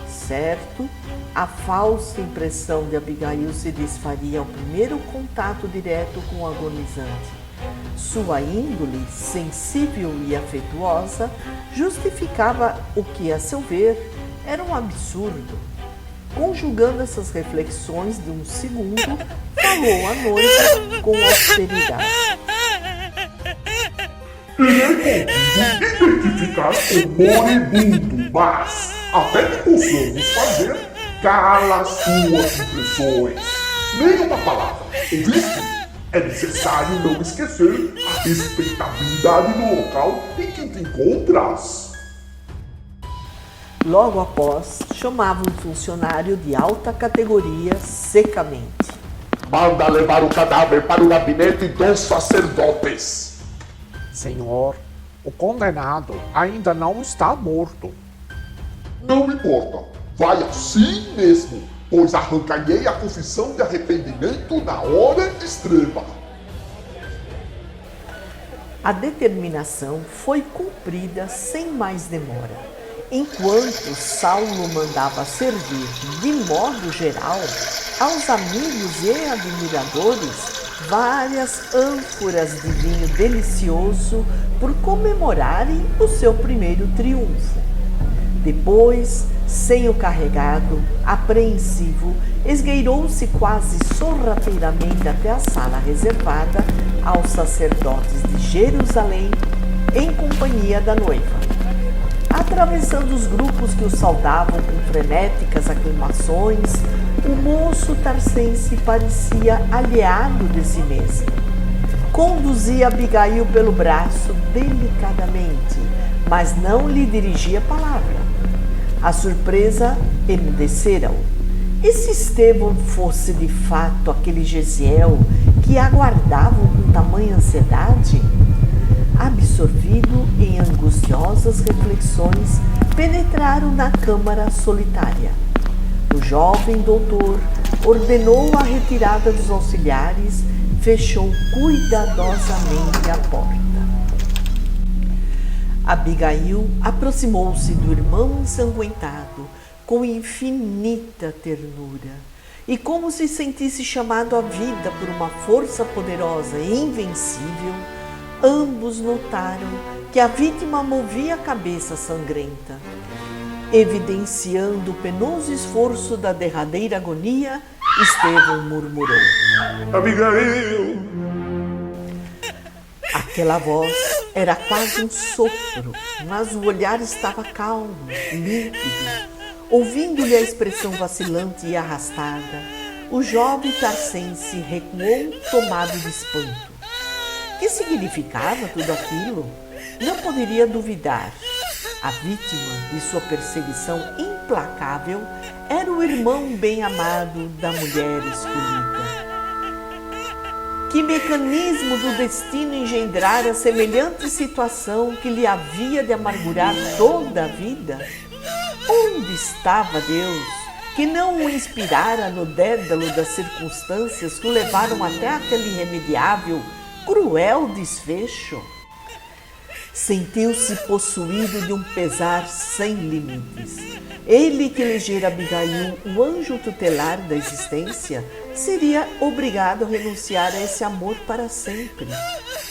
Certo, a falsa impressão de Abigail se desfaria ao primeiro contato direto com o agonizante. Sua índole, sensível e afetuosa, justificava o que, a seu ver, era um absurdo. Conjugando essas reflexões de um segundo, falou à noiva com austeridade. Irei contigo identificar o moribundo, mas até que possamos fazer, cala suas impressões. Nenhuma palavra, ouviste? É necessário não esquecer a respeitabilidade do local em que te encontras. Logo após, chamava um funcionário de alta categoria secamente. Manda levar o cadáver para o gabinete dos sacerdotes. Senhor, o condenado ainda não está morto. Não me importa, vai assim mesmo, pois arrancarei a confissão de arrependimento na hora extrema. A determinação foi cumprida sem mais demora. Enquanto Saulo mandava servir, de modo geral, aos amigos e admiradores, várias ânforas de vinho delicioso por comemorarem o seu primeiro triunfo. Depois, sem o carregado, apreensivo, esgueirou-se quase sorrateiramente até a sala reservada aos sacerdotes de Jerusalém, em companhia da noiva. Atravessando os grupos que o saudavam com frenéticas aclamações, o moço tarcense parecia alheado de si mesmo. Conduzia Abigail pelo braço delicadamente, mas não lhe dirigia palavra. A surpresa emudecera-o. E se Estevão fosse de fato aquele Gesiel que aguardavam com tamanha ansiedade? Absorvido em angustiosas reflexões, penetraram na câmara solitária. O jovem doutor ordenou a retirada dos auxiliares, fechou cuidadosamente a porta. Abigail aproximou-se do irmão ensanguentado com infinita ternura e, como se sentisse chamado à vida por uma força poderosa e invencível, ambos notaram que a vítima movia a cabeça sangrenta. Evidenciando o penoso esforço da derradeira agonia, Estevão murmurou: Abigail! Aquela voz era quase um sopro, mas o olhar estava calmo, límpido. Ouvindo-lhe a expressão vacilante e arrastada, o jovem tarcense recuou tomado de espanto. Que significava tudo aquilo? Não poderia duvidar. A vítima de sua perseguição implacável era o irmão bem-amado da mulher escolhida. Que mecanismo do destino engendrara semelhante situação que lhe havia de amargurar toda a vida? Onde estava Deus, que não o inspirara no dédalo das circunstâncias que o levaram até aquele irremediável, cruel desfecho? Sentiu-se possuído de um pesar sem limites. Ele que elegera Abigail o anjo tutelar da existência, seria obrigado a renunciar a esse amor para sempre.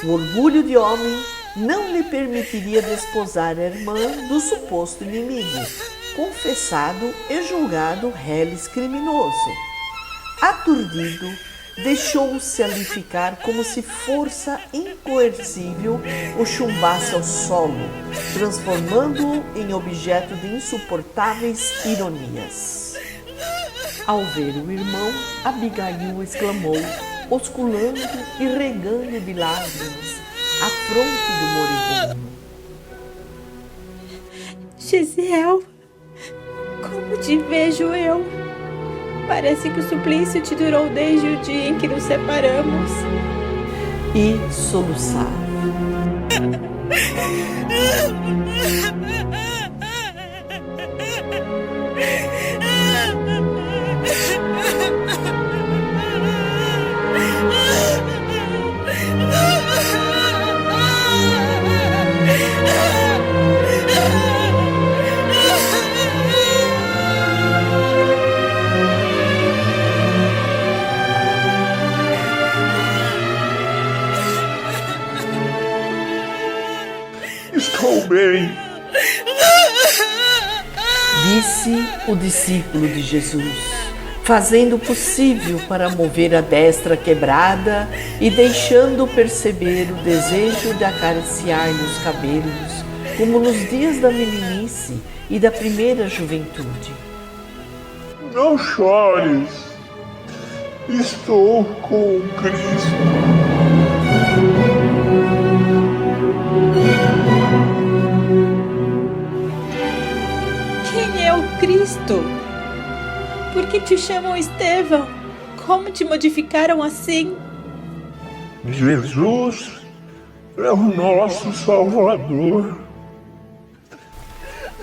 O orgulho de homem não lhe permitiria desposar a irmã do suposto inimigo, confessado e julgado reles criminoso. Aturdido, deixou-se ali ficar como se força incoercível o chumbasse ao solo, transformando-o em objeto de insuportáveis ironias. Ao ver o irmão, Abigail exclamou, osculando e regando de lágrimas a fronte do moribundo. Gesiel, como te vejo eu? Parece que o suplício te durou desde o dia em que nos separamos. E soluçava. Estou bem. Disse o discípulo de Jesus, fazendo o possível para mover a destra quebrada e deixando perceber o desejo de acariciar-lhe os cabelos, como nos dias da meninice e da primeira juventude. Não chores. Estou com Cristo. Quem é o Cristo? Por que te chamam Estevão? Como te modificaram assim? Jesus é o nosso Salvador.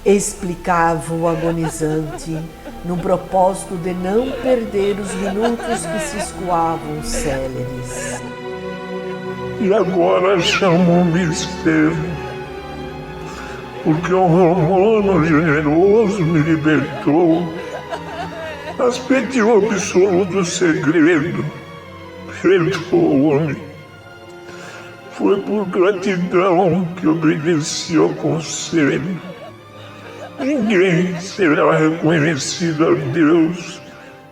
Explicava o agonizante, no propósito de não perder os minutos que se escoavam céleres. E agora chamam-me Estevão, porque um romano generoso me libertou, mas pediu absoluto segredo. Perdoa-me. Foi por gratidão que obedeci ao conselho. Ninguém será reconhecido a Deus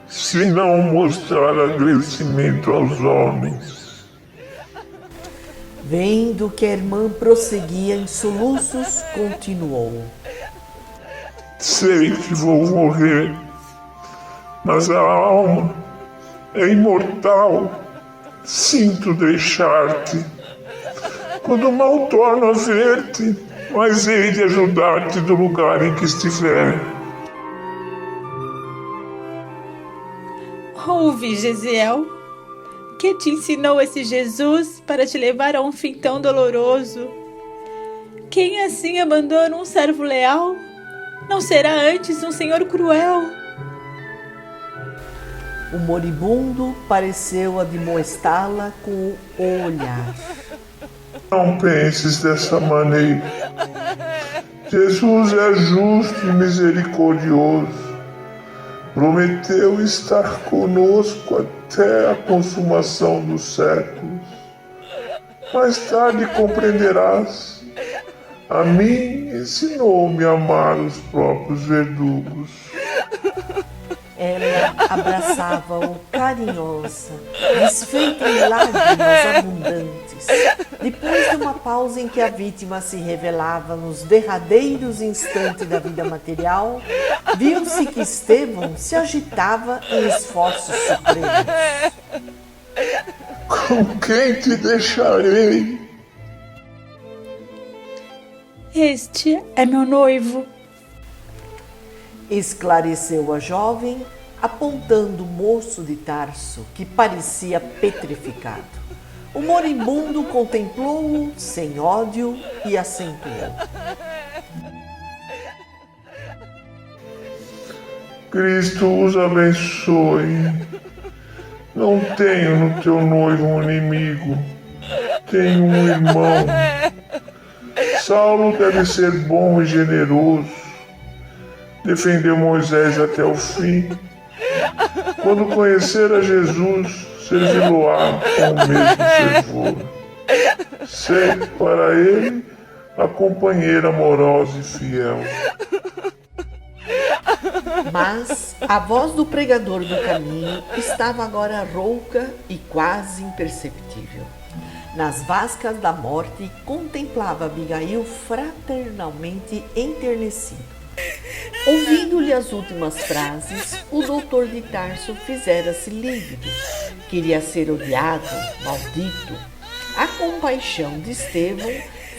se não mostrar agradecimento aos homens. Vendo que a irmã prosseguia em soluços, continuou. Sei que vou morrer, mas a alma é imortal. Sinto deixar-te. Quando mal torno a ver-te, mas hei de ajudar-te do lugar em que estiver. Ouve, Gesiel. Que te ensinou esse Jesus para te levar a um fim tão doloroso? Quem assim abandona um servo leal? Não será antes um senhor cruel? O moribundo pareceu admoestá-la com o olhar. Não penses dessa maneira. Jesus é justo e misericordioso. Prometeu estar conosco até a consumação dos séculos. Mais tarde compreenderás. A mim ensinou-me a amar os próprios verdugos. Ela abraçava-o carinhosa, desfeita em lágrimas abundantes. Depois de uma pausa em que a vítima se revelava nos derradeiros instantes da vida material, viu-se que Estevão se agitava em esforços supremos. Com quem te deixarei? Este é meu noivo. Esclareceu a jovem, apontando o moço de Tarso, que parecia petrificado. O moribundo contemplou-o sem ódio e acentuou. Cristo os abençoe. Não tenho no teu noivo um inimigo. Tenho um irmão. Saulo deve ser bom e generoso. Defendeu Moisés até o fim. Quando conhecer a Jesus, servi-lo-á com o mesmo fervor. Ser para ele a companheira amorosa e fiel. Mas a voz do pregador do caminho estava agora rouca e quase imperceptível. Nas vascas da morte, contemplava Abigail fraternalmente enternecido. Ouvindo-lhe as últimas frases, o doutor de Tarso fizera-se lívido. Queria ser odiado, maldito. A compaixão de Estevão,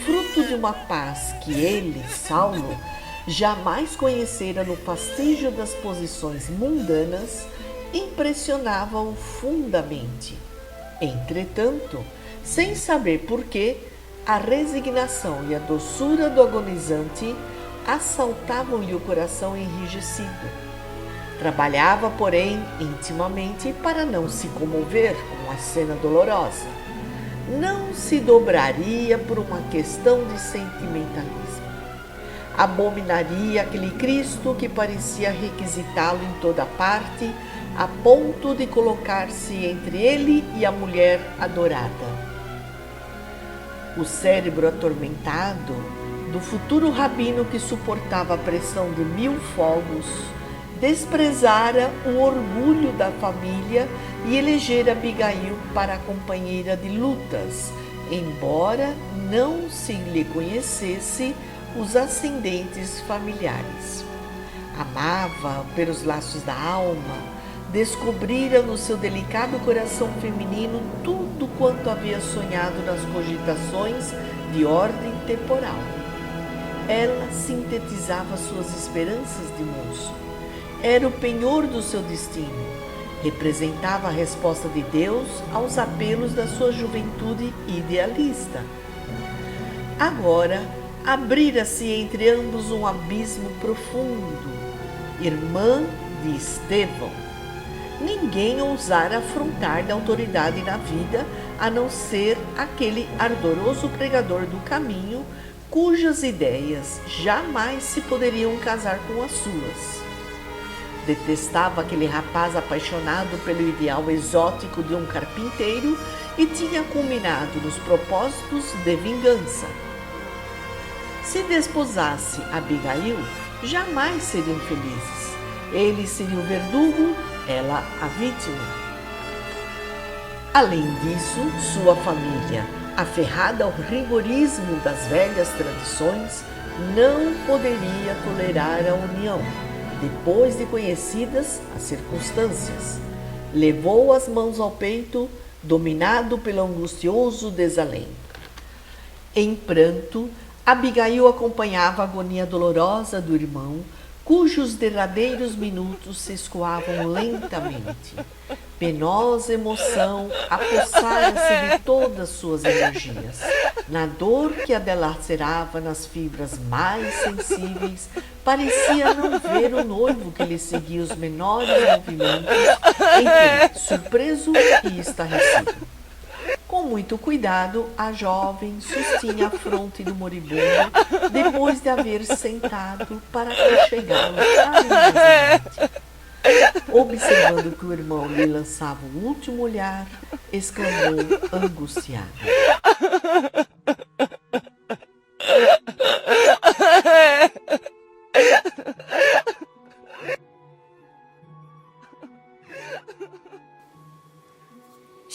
fruto de uma paz que ele, Saulo, jamais conhecera no fastígio das posições mundanas, impressionava-o fundamente. Entretanto, sem saber porquê, a resignação e a doçura do agonizante assaltavam-lhe o coração enrijecido. Trabalhava, porém, intimamente para não se comover com a cena dolorosa. Não se dobraria por uma questão de sentimentalismo. Abominaria aquele Cristo que parecia requisitá-lo em toda parte, a ponto de colocar-se entre ele e a mulher adorada. O cérebro atormentado do futuro rabino, que suportava a pressão de 1000 fogos, desprezara o orgulho da família e elegera Abigail para a companheira de lutas, embora não se lhe conhecesse os ascendentes familiares. Amava pelos laços da alma, descobrira no seu delicado coração feminino tudo quanto havia sonhado nas cogitações de ordem temporal. Ela sintetizava suas esperanças de moço. Era o penhor do seu destino. Representava a resposta de Deus aos apelos da sua juventude idealista. Agora, abrira-se entre ambos um abismo profundo. Irmã de Estevão. Ninguém ousara afrontar-lhe autoridade na vida, a não ser aquele ardoroso pregador do caminho, cujas ideias jamais se poderiam casar com as suas. Detestava aquele rapaz apaixonado pelo ideal exótico de um carpinteiro e tinha culminado nos propósitos de vingança. Se desposasse Abigail, jamais seriam felizes. Ele seria o verdugo, ela a vítima. Além disso, sua família, aferrada ao rigorismo das velhas tradições, não poderia tolerar a união, depois de conhecidas as circunstâncias. Levou as mãos ao peito, dominado pelo angustioso desalento. Em pranto, Abigail acompanhava a agonia dolorosa do irmão, cujos derradeiros minutos se escoavam lentamente. Penosa emoção apossara-se de todas suas energias. Na dor que a delacerava nas fibras mais sensíveis, parecia não ver o noivo que lhe seguia os menores movimentos, entre surpreso e estarrecido. Com muito cuidado, a jovem sustinha a fronte do moribundo, depois de haver sentado para aconchegá-lo carinhosamente. Observando que o irmão lhe lançava o último olhar, exclamou angustiado: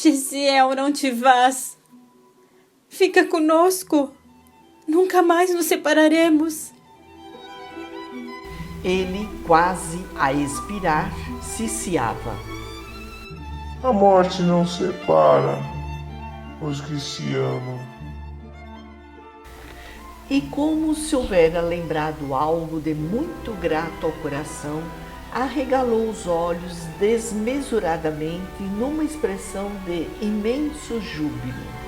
Gesiel, não te vás. Fica conosco. Nunca mais nos separaremos. Ele, quase a expirar, ciciava: A morte não separa os que se amam. E como se houvera lembrado algo de muito grato ao coração, arregalou os olhos desmesuradamente numa expressão de imenso júbilo.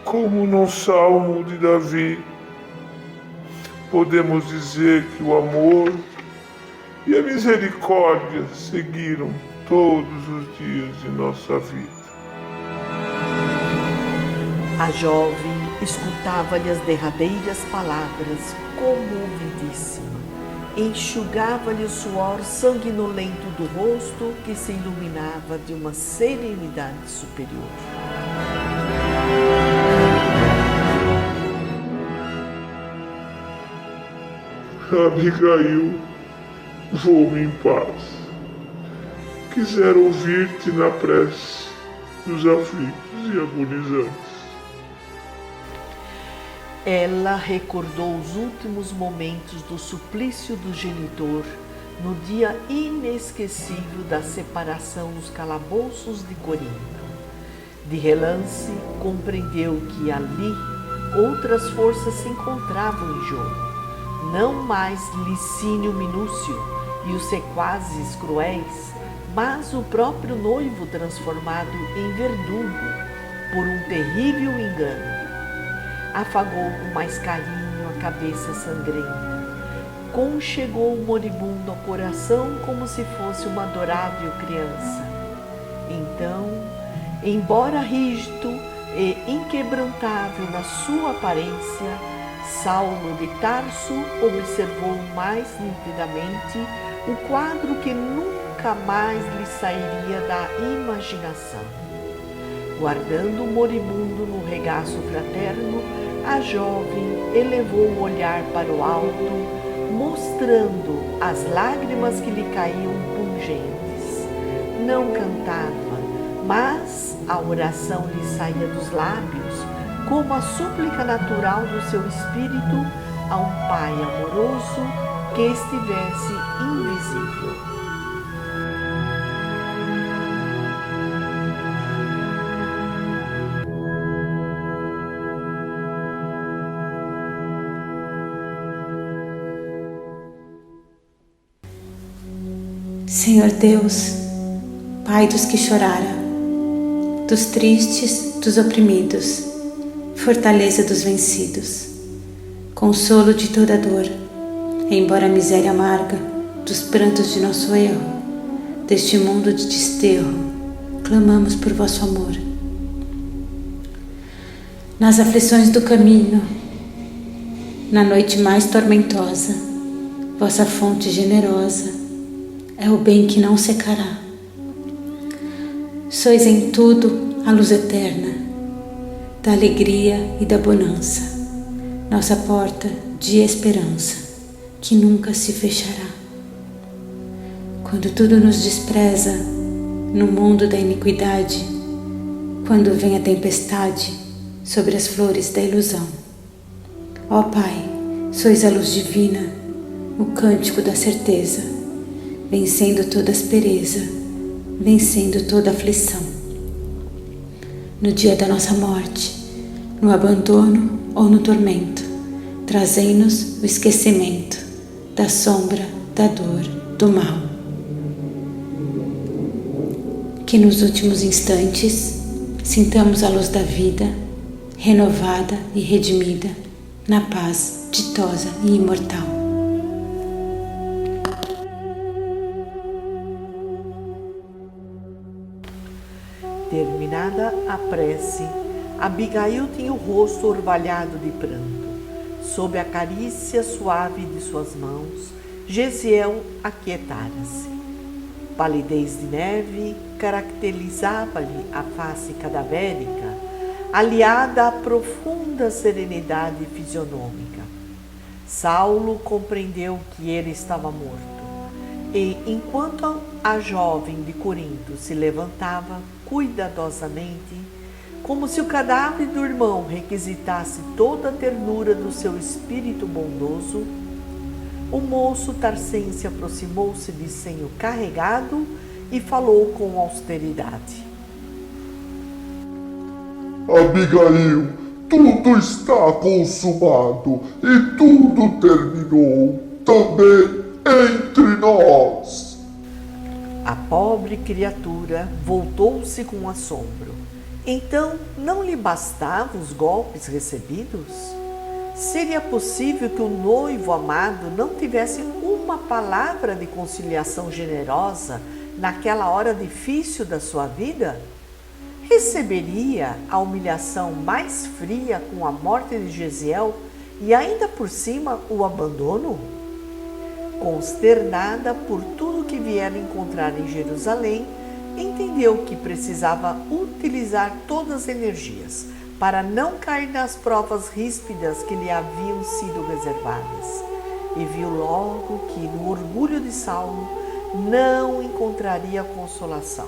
Como no Salmo de Davi, podemos dizer que o amor e a misericórdia seguiram todos os dias de nossa vida. A jovem escutava-lhe as derradeiras palavras comovidíssima. Enxugava-lhe o suor sanguinolento do rosto, que se iluminava de uma serenidade superior. Abigail, vou-me em paz. Quisera ouvir-te na prece dos aflitos e agonizantes. Ela recordou os últimos momentos do suplício do genitor no dia inesquecível da separação nos calabouços de Corinto. De relance, compreendeu que ali outras forças se encontravam em jogo. Não mais Licínio Minúcio e os sequazes cruéis, mas o próprio noivo transformado em verdugo por um terrível engano. Afagou com mais carinho a cabeça sangrenta, conchegou o moribundo ao coração como se fosse uma adorável criança. Então, embora rígido e inquebrantável na sua aparência, Saulo de Tarso observou mais nitidamente o quadro que nunca mais lhe sairia da imaginação. Guardando o moribundo no regaço fraterno, a jovem elevou o olhar para o alto, mostrando as lágrimas que lhe caíam pungentes. Não cantava, mas a oração lhe saía dos lábios, como a súplica natural do seu espírito a um Pai amoroso que estivesse invisível. Senhor Deus, Pai dos que choraram, dos tristes, dos oprimidos, fortaleza dos vencidos, consolo de toda dor, embora a miséria amarga dos prantos de nosso erro, deste mundo de desterro, clamamos por vosso amor. Nas aflições do caminho, na noite mais tormentosa, vossa fonte generosa é o bem que não secará. Sois em tudo a luz eterna, da alegria e da bonança, nossa porta de esperança, que nunca se fechará. Quando tudo nos despreza, no mundo da iniquidade, quando vem a tempestade sobre as flores da ilusão. Ó Pai, sois a luz divina, o cântico da certeza, vencendo toda aspereza, vencendo toda aflição. No dia da nossa morte, no abandono ou no tormento, trazei-nos o esquecimento da sombra, da dor, do mal. Que nos últimos instantes sintamos a luz da vida, renovada e redimida, na paz ditosa e imortal. Terminada a prece, Abigail tinha o rosto orvalhado de pranto. Sob a carícia suave de suas mãos, Gesiel aquietara-se. Palidez de neve caracterizava-lhe a face cadavérica, aliada à profunda serenidade fisionômica. Saulo compreendeu que ele estava morto, e enquanto a jovem de Corinto se levantava cuidadosamente, como se o cadáver do irmão requisitasse toda a ternura do seu espírito bondoso, o moço tarcense aproximou-se de senho carregado e falou com austeridade. Abigail, tudo está consumado e tudo terminou, também entre nós. A pobre criatura voltou-se com assombro. Então, não lhe bastavam os golpes recebidos? Seria possível que o noivo amado não tivesse uma palavra de conciliação generosa naquela hora difícil da sua vida? Receberia a humilhação mais fria com a morte de Gesiel e ainda por cima o abandono? Consternada por tudo que viera encontrar em Jerusalém, entendeu que precisava utilizar todas as energias para não cair nas provas ríspidas que lhe haviam sido reservadas. e viu logo que no orgulho de Saulo não encontraria consolação.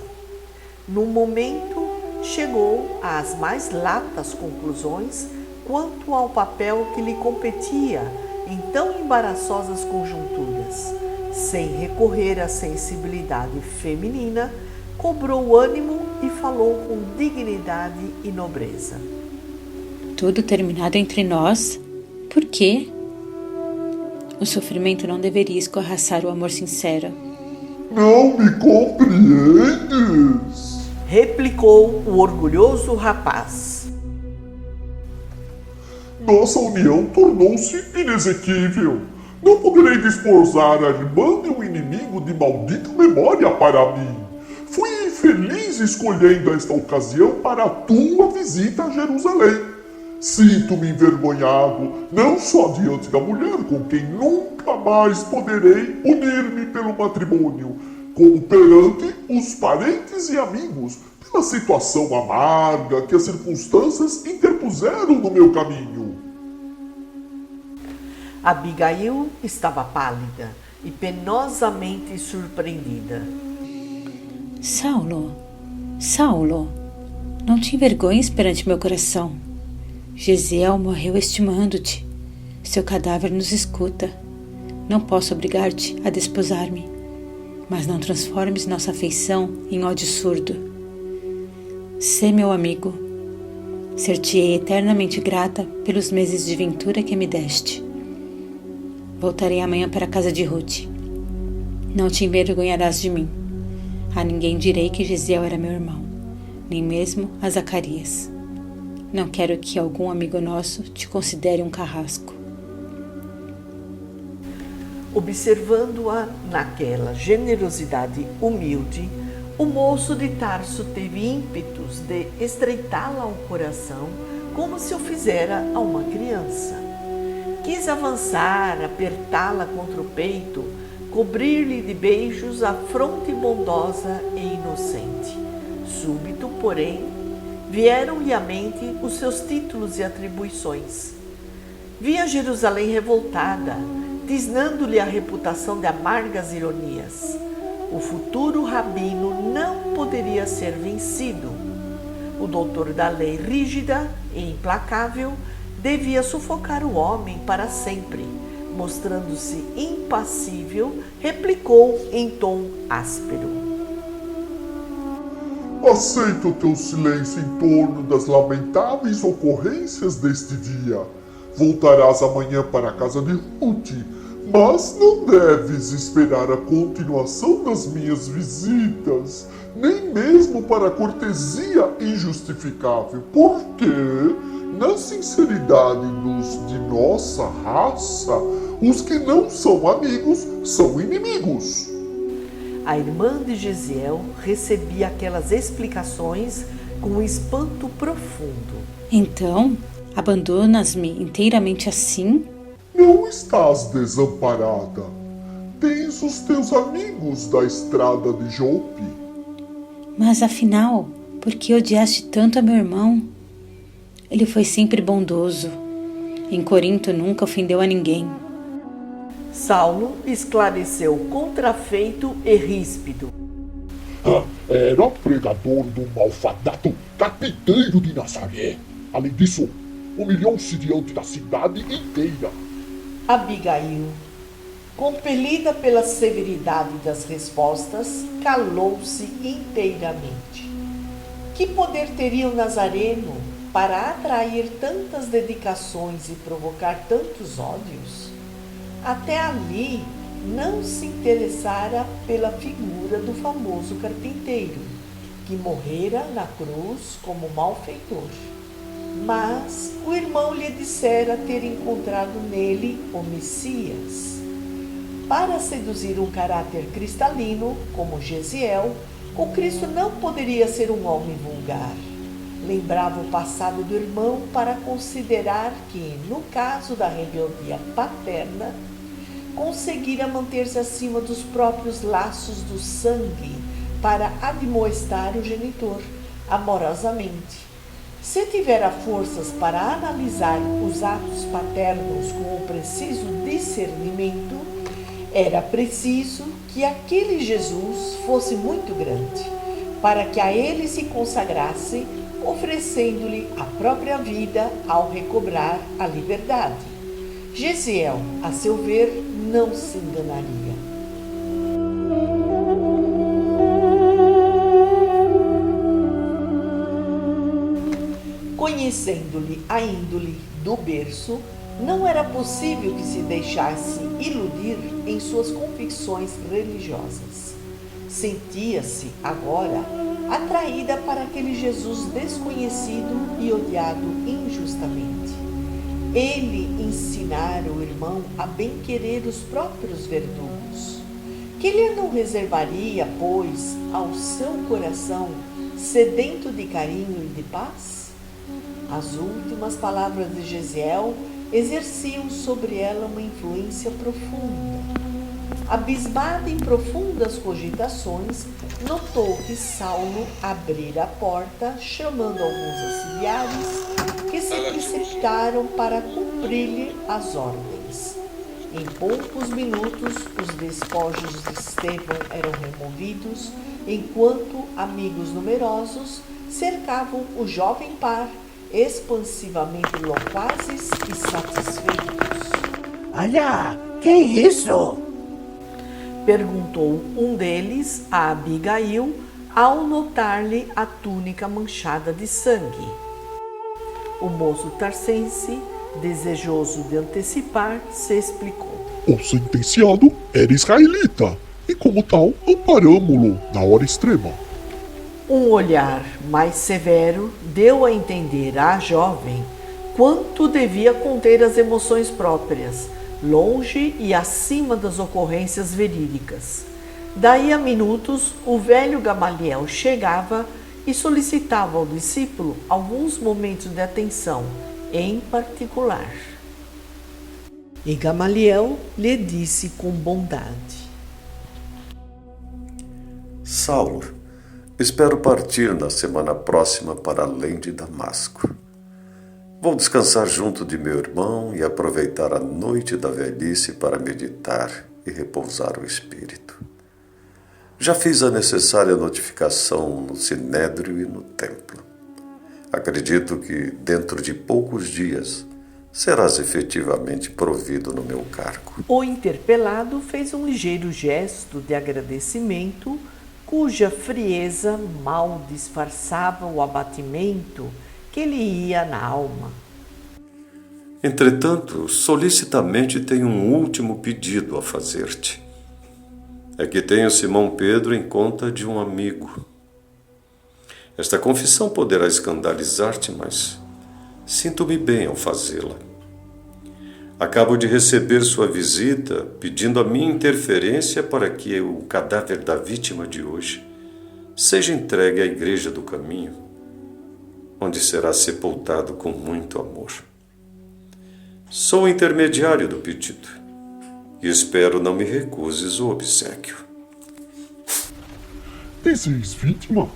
No momento, chegou às mais latas conclusões quanto ao papel que lhe competia em tão embaraçosas conjunturas. Sem recorrer à sensibilidade feminina, cobrou ânimo e falou com dignidade e nobreza. Tudo terminado entre nós? Por quê? O sofrimento não deveria escorraçar o amor sincero. Não me compreendes? Replicou o orgulhoso rapaz. Nossa união tornou-se inexequível. Não poderei desposar a irmã de um inimigo de maldita memória para mim. Fui infeliz escolhendo esta ocasião para a tua visita a Jerusalém. Sinto-me envergonhado, não só diante da mulher com quem nunca mais poderei unir-me pelo matrimônio, como perante os parentes e amigos, pela situação amarga que as circunstâncias interpuseram no meu caminho. Abigail estava pálida e penosamente surpreendida. Saulo, não te envergonhes perante meu coração. Jesiel morreu estimando-te. Seu cadáver nos escuta. Não posso obrigar-te a desposar-me, mas não transformes nossa afeição em ódio surdo. Sê meu amigo. Ser-te-ei eternamente grata pelos meses de ventura que me deste. Voltarei amanhã para a casa de Ruth. Não te envergonharás de mim. A ninguém direi que Jesiel era meu irmão, nem mesmo a Zacarias. Não quero que algum amigo nosso te considere um carrasco. Observando-a naquela generosidade humilde, o moço de Tarso teve ímpetos de estreitá-la ao coração, como se o fizera a uma criança. Quis avançar, apertá-la contra o peito, cobrir-lhe de beijos a fronte bondosa e inocente. Súbito, porém, vieram-lhe à mente os seus títulos e atribuições. Via Jerusalém revoltada, tisnando-lhe a reputação de amargas ironias. O futuro rabino não poderia ser vencido. O doutor da lei rígida e implacável devia sufocar o homem para sempre. Mostrando-se impassível, replicou em tom áspero. Aceito o teu silêncio em torno das lamentáveis ocorrências deste dia. Voltarás amanhã para a casa de Ruth, mas não deves esperar a continuação das minhas visitas, nem mesmo para a cortesia injustificável, porque, na sinceridade de nossa raça, os que não são amigos são inimigos. A irmã de Jesiel recebia aquelas explicações com um espanto profundo. Então, abandonas-me inteiramente assim? Não estás desamparada. Tens os teus amigos da estrada de Jope. Mas afinal, por que odiaste tanto a meu irmão? Ele foi sempre bondoso. Em Corinto nunca ofendeu a ninguém. Saulo esclareceu contrafeito e ríspido. Era pregador do malfadado carpinteiro de Nazaré. Além disso, humilhou-se diante da cidade inteira. Abigail, compelida pela severidade das respostas, calou-se inteiramente. Que poder teria o Nazareno para atrair tantas dedicações e provocar tantos ódios? Até ali não se interessara pela figura do famoso carpinteiro, que morrera na cruz como malfeitor. Mas o irmão lhe dissera ter encontrado nele o Messias. Para seduzir um caráter cristalino, como Jesiel, o Cristo não poderia ser um homem vulgar. Lembrava o passado do irmão para considerar que, no caso da rebeldia paterna, conseguira manter-se acima dos próprios laços do sangue para admoestar o genitor amorosamente. Se tivera forças para analisar os atos paternos com o preciso discernimento, era preciso que aquele Jesus fosse muito grande, para que a ele se consagrasse, oferecendo-lhe a própria vida ao recobrar a liberdade. Gesiel, a seu ver, não se enganaria. Conhecendo-lhe a índole do berço, não era possível que se deixasse iludir em suas convicções religiosas. Sentia-se, agora, atraída para aquele Jesus desconhecido e odiado injustamente. Ele ensinara o irmão a bem-querer os próprios verdugos. Que lhe não reservaria, pois, ao seu coração, sedento de carinho e de paz? As últimas palavras de Gesiel exerciam sobre ela uma influência profunda. Abismada em profundas cogitações, notou que Saulo abrira a porta, chamando alguns auxiliares que se precipitaram para cumprir-lhe as ordens. Em poucos minutos, os despojos de Estevão eram removidos, enquanto amigos numerosos cercavam o jovem par, expansivamente loquazes e satisfeitos. Olha, que é isso? Perguntou um deles a Abigail ao notar-lhe a túnica manchada de sangue. O moço tarcense, desejoso de antecipar, se explicou. O sentenciado era israelita e, como tal, amparamo-lo na hora extrema. Um olhar mais severo deu a entender à jovem quanto devia conter as emoções próprias, longe e acima das ocorrências verídicas. Daí a minutos, o velho Gamaliel chegava e solicitava ao discípulo alguns momentos de atenção, em particular. E Gamaliel lhe disse com bondade: Saulo, espero partir na semana próxima para além de Damasco. Vou descansar junto de meu irmão e aproveitar a noite da velhice para meditar e repousar o espírito. Já fiz a necessária notificação no Sinédrio e no templo. Acredito que, dentro de poucos dias, serás efetivamente provido no meu cargo. O interpelado fez um ligeiro gesto de agradecimento, cuja frieza mal disfarçava o abatimento que lhe ia na alma. Entretanto, solicitamente tenho um último pedido a fazer-te. É que tenho Simão Pedro em conta de um amigo. Esta confissão poderá escandalizar-te, mas sinto-me bem ao fazê-la. Acabo de receber sua visita pedindo a minha interferência para que o cadáver da vítima de hoje seja entregue à Igreja do Caminho, onde será sepultado com muito amor. Sou o intermediário do pedido e espero não me recuses o obséquio. Dizes vítima?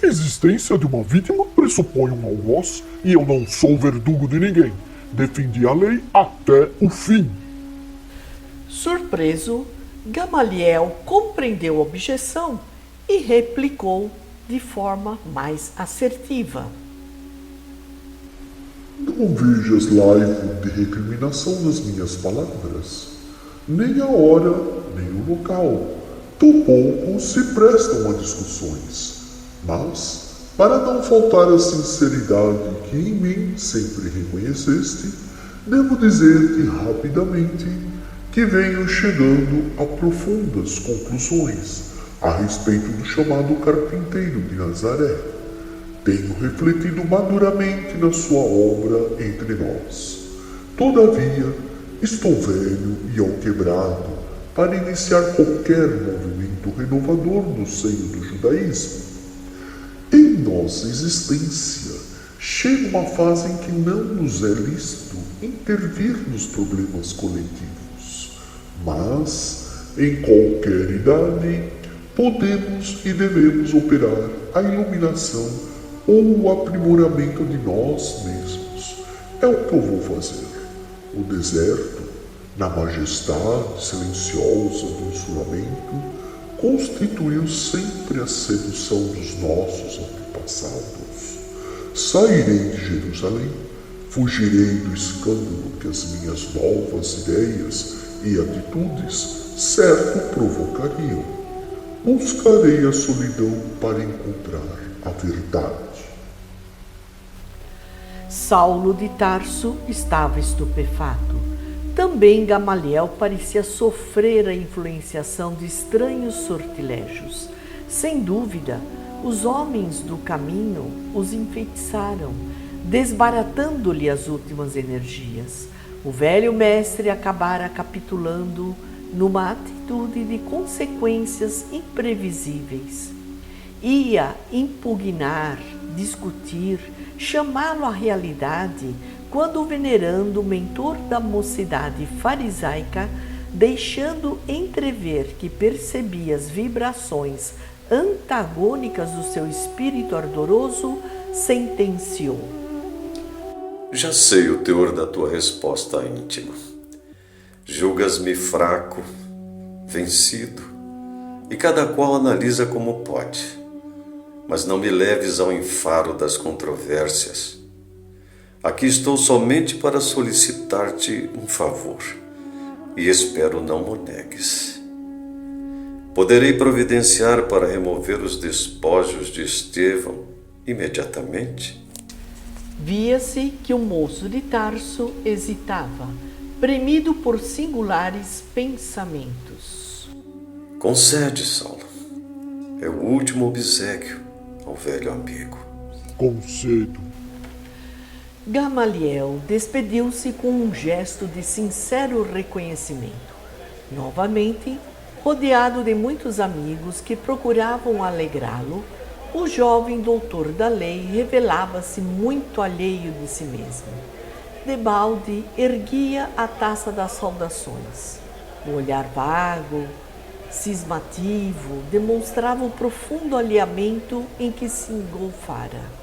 A existência de uma vítima pressupõe um algoz e eu não sou verdugo de ninguém. Defendi a lei até o fim. Surpreso, Gamaliel compreendeu a objeção e replicou de forma mais assertiva. Não vejas laivo de recriminação nas minhas palavras. Nem a hora, nem o local. Tampouco se prestam a discussões. Mas, para não faltar a sinceridade que em mim sempre reconheceste, devo dizer-te rapidamente que venho chegando a profundas conclusões a respeito do chamado carpinteiro de Nazaré. Tenho refletido maduramente na sua obra entre nós. Todavia, estou velho e alquebrado para iniciar qualquer movimento renovador no seio do judaísmo. Em nossa existência, chega uma fase em que não nos é lícito intervir nos problemas coletivos, mas, em qualquer idade, podemos e devemos operar a iluminação ou o aprimoramento de nós mesmos. É o que eu vou fazer. O deserto, na majestade silenciosa do isolamento, constituiu sempre a sedução dos nossos antepassados. Sairei de Jerusalém, fugirei do escândalo que as minhas novas ideias e atitudes certo provocariam. Buscarei a solidão para encontrar a verdade. Saulo de Tarso estava estupefato. Também Gamaliel parecia sofrer a influenciação de estranhos sortilégios. Sem dúvida, os homens do caminho os enfeitiçaram, desbaratando-lhe as últimas energias. O velho mestre acabara capitulando numa atitude de consequências imprevisíveis. Ia impugnar, discutir, chamá-lo à realidade, quando o venerando mentor da mocidade farisaica, deixando entrever que percebia as vibrações antagônicas do seu espírito ardoroso, sentenciou: Já sei o teor da tua resposta íntima. Julgas-me fraco, vencido, e cada qual analisa como pode. Mas não me leves ao enfado das controvérsias. Aqui estou somente para solicitar-te um favor, e espero não mo negues. Poderei providenciar para remover os despojos de Estevão imediatamente? Via-se que o moço de Tarso hesitava, premido por singulares pensamentos. Concede, Saulo. É o último obséquio ao velho amigo. Concedo. Gamaliel despediu-se com um gesto de sincero reconhecimento. Novamente, rodeado de muitos amigos que procuravam alegrá-lo, o jovem doutor da lei revelava-se muito alheio de si mesmo. Debalde erguia a taça das saudações. O olhar vago, cismativo, demonstrava o profundo alheamento em que se engolfara.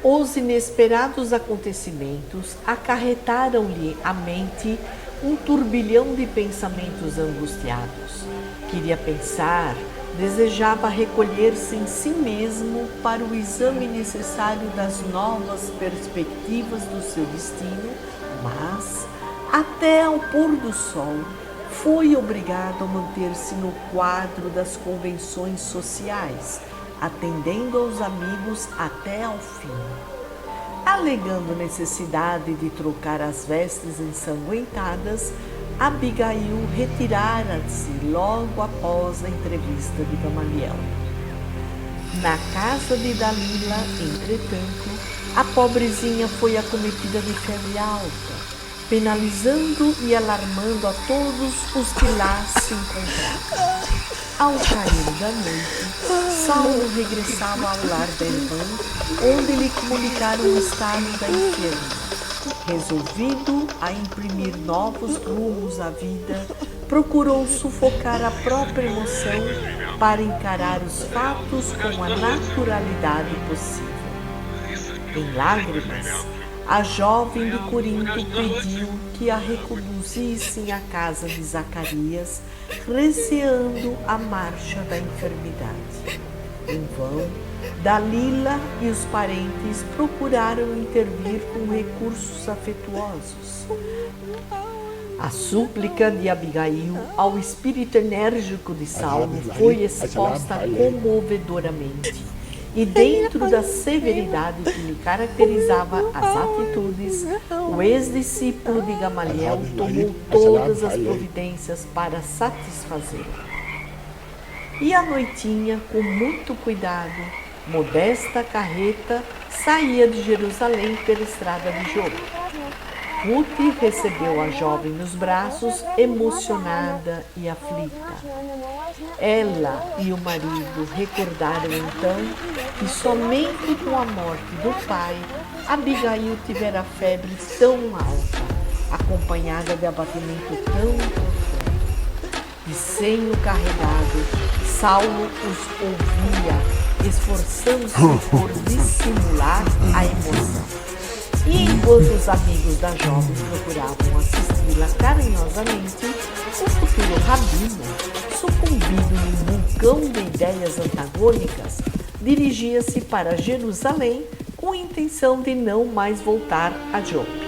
Os inesperados acontecimentos acarretaram-lhe à mente um turbilhão de pensamentos angustiados. Queria pensar, desejava recolher-se em si mesmo para o exame necessário das novas perspectivas do seu destino, mas, até ao pôr do sol, foi obrigado a manter-se no quadro das convenções sociais, atendendo aos amigos até ao fim. Alegando necessidade de trocar as vestes ensanguentadas, Abigail retirara-se logo após a entrevista de Gamaliel. Na casa de Dalila, entretanto, a pobrezinha foi acometida de febre alta, penalizando e alarmando a todos os que lá se encontravam. Ao cair da noite, Saulo regressava ao lar da irmã, onde lhe comunicaram o estado da enferma. Resolvido a imprimir novos rumos à vida, procurou sufocar a própria emoção para encarar os fatos com a naturalidade possível. Em lágrimas, a jovem de Corinto pediu que a reconduzissem à casa de Zacarias, receando a marcha da enfermidade. Em vão, Dalila e os parentes procuraram intervir com recursos afetuosos. A súplica de Abigail ao espírito enérgico de Saulo foi exposta comovedoramente. E dentro da severidade que lhe caracterizava as atitudes, o ex-discípulo de Gamaliel tomou todas as providências para satisfazê-lo. E à noitinha, com muito cuidado, modesta carreta saía de Jerusalém pela estrada de Jope. Ruth recebeu a jovem nos braços, emocionada e aflita. Ela e o marido recordaram então que somente com a morte do pai, Abigail tivera febre tão alta, acompanhada de abatimento tão profundo. De senho carregado, Saulo os ouvia, esforçando-se por dissimular a emoção. E enquanto os amigos da jovem procuravam assisti-la carinhosamente, o futuro rabino, sucumbido num vulcão de ideias antagônicas, dirigia-se para Jerusalém com a intenção de não mais voltar a Jope.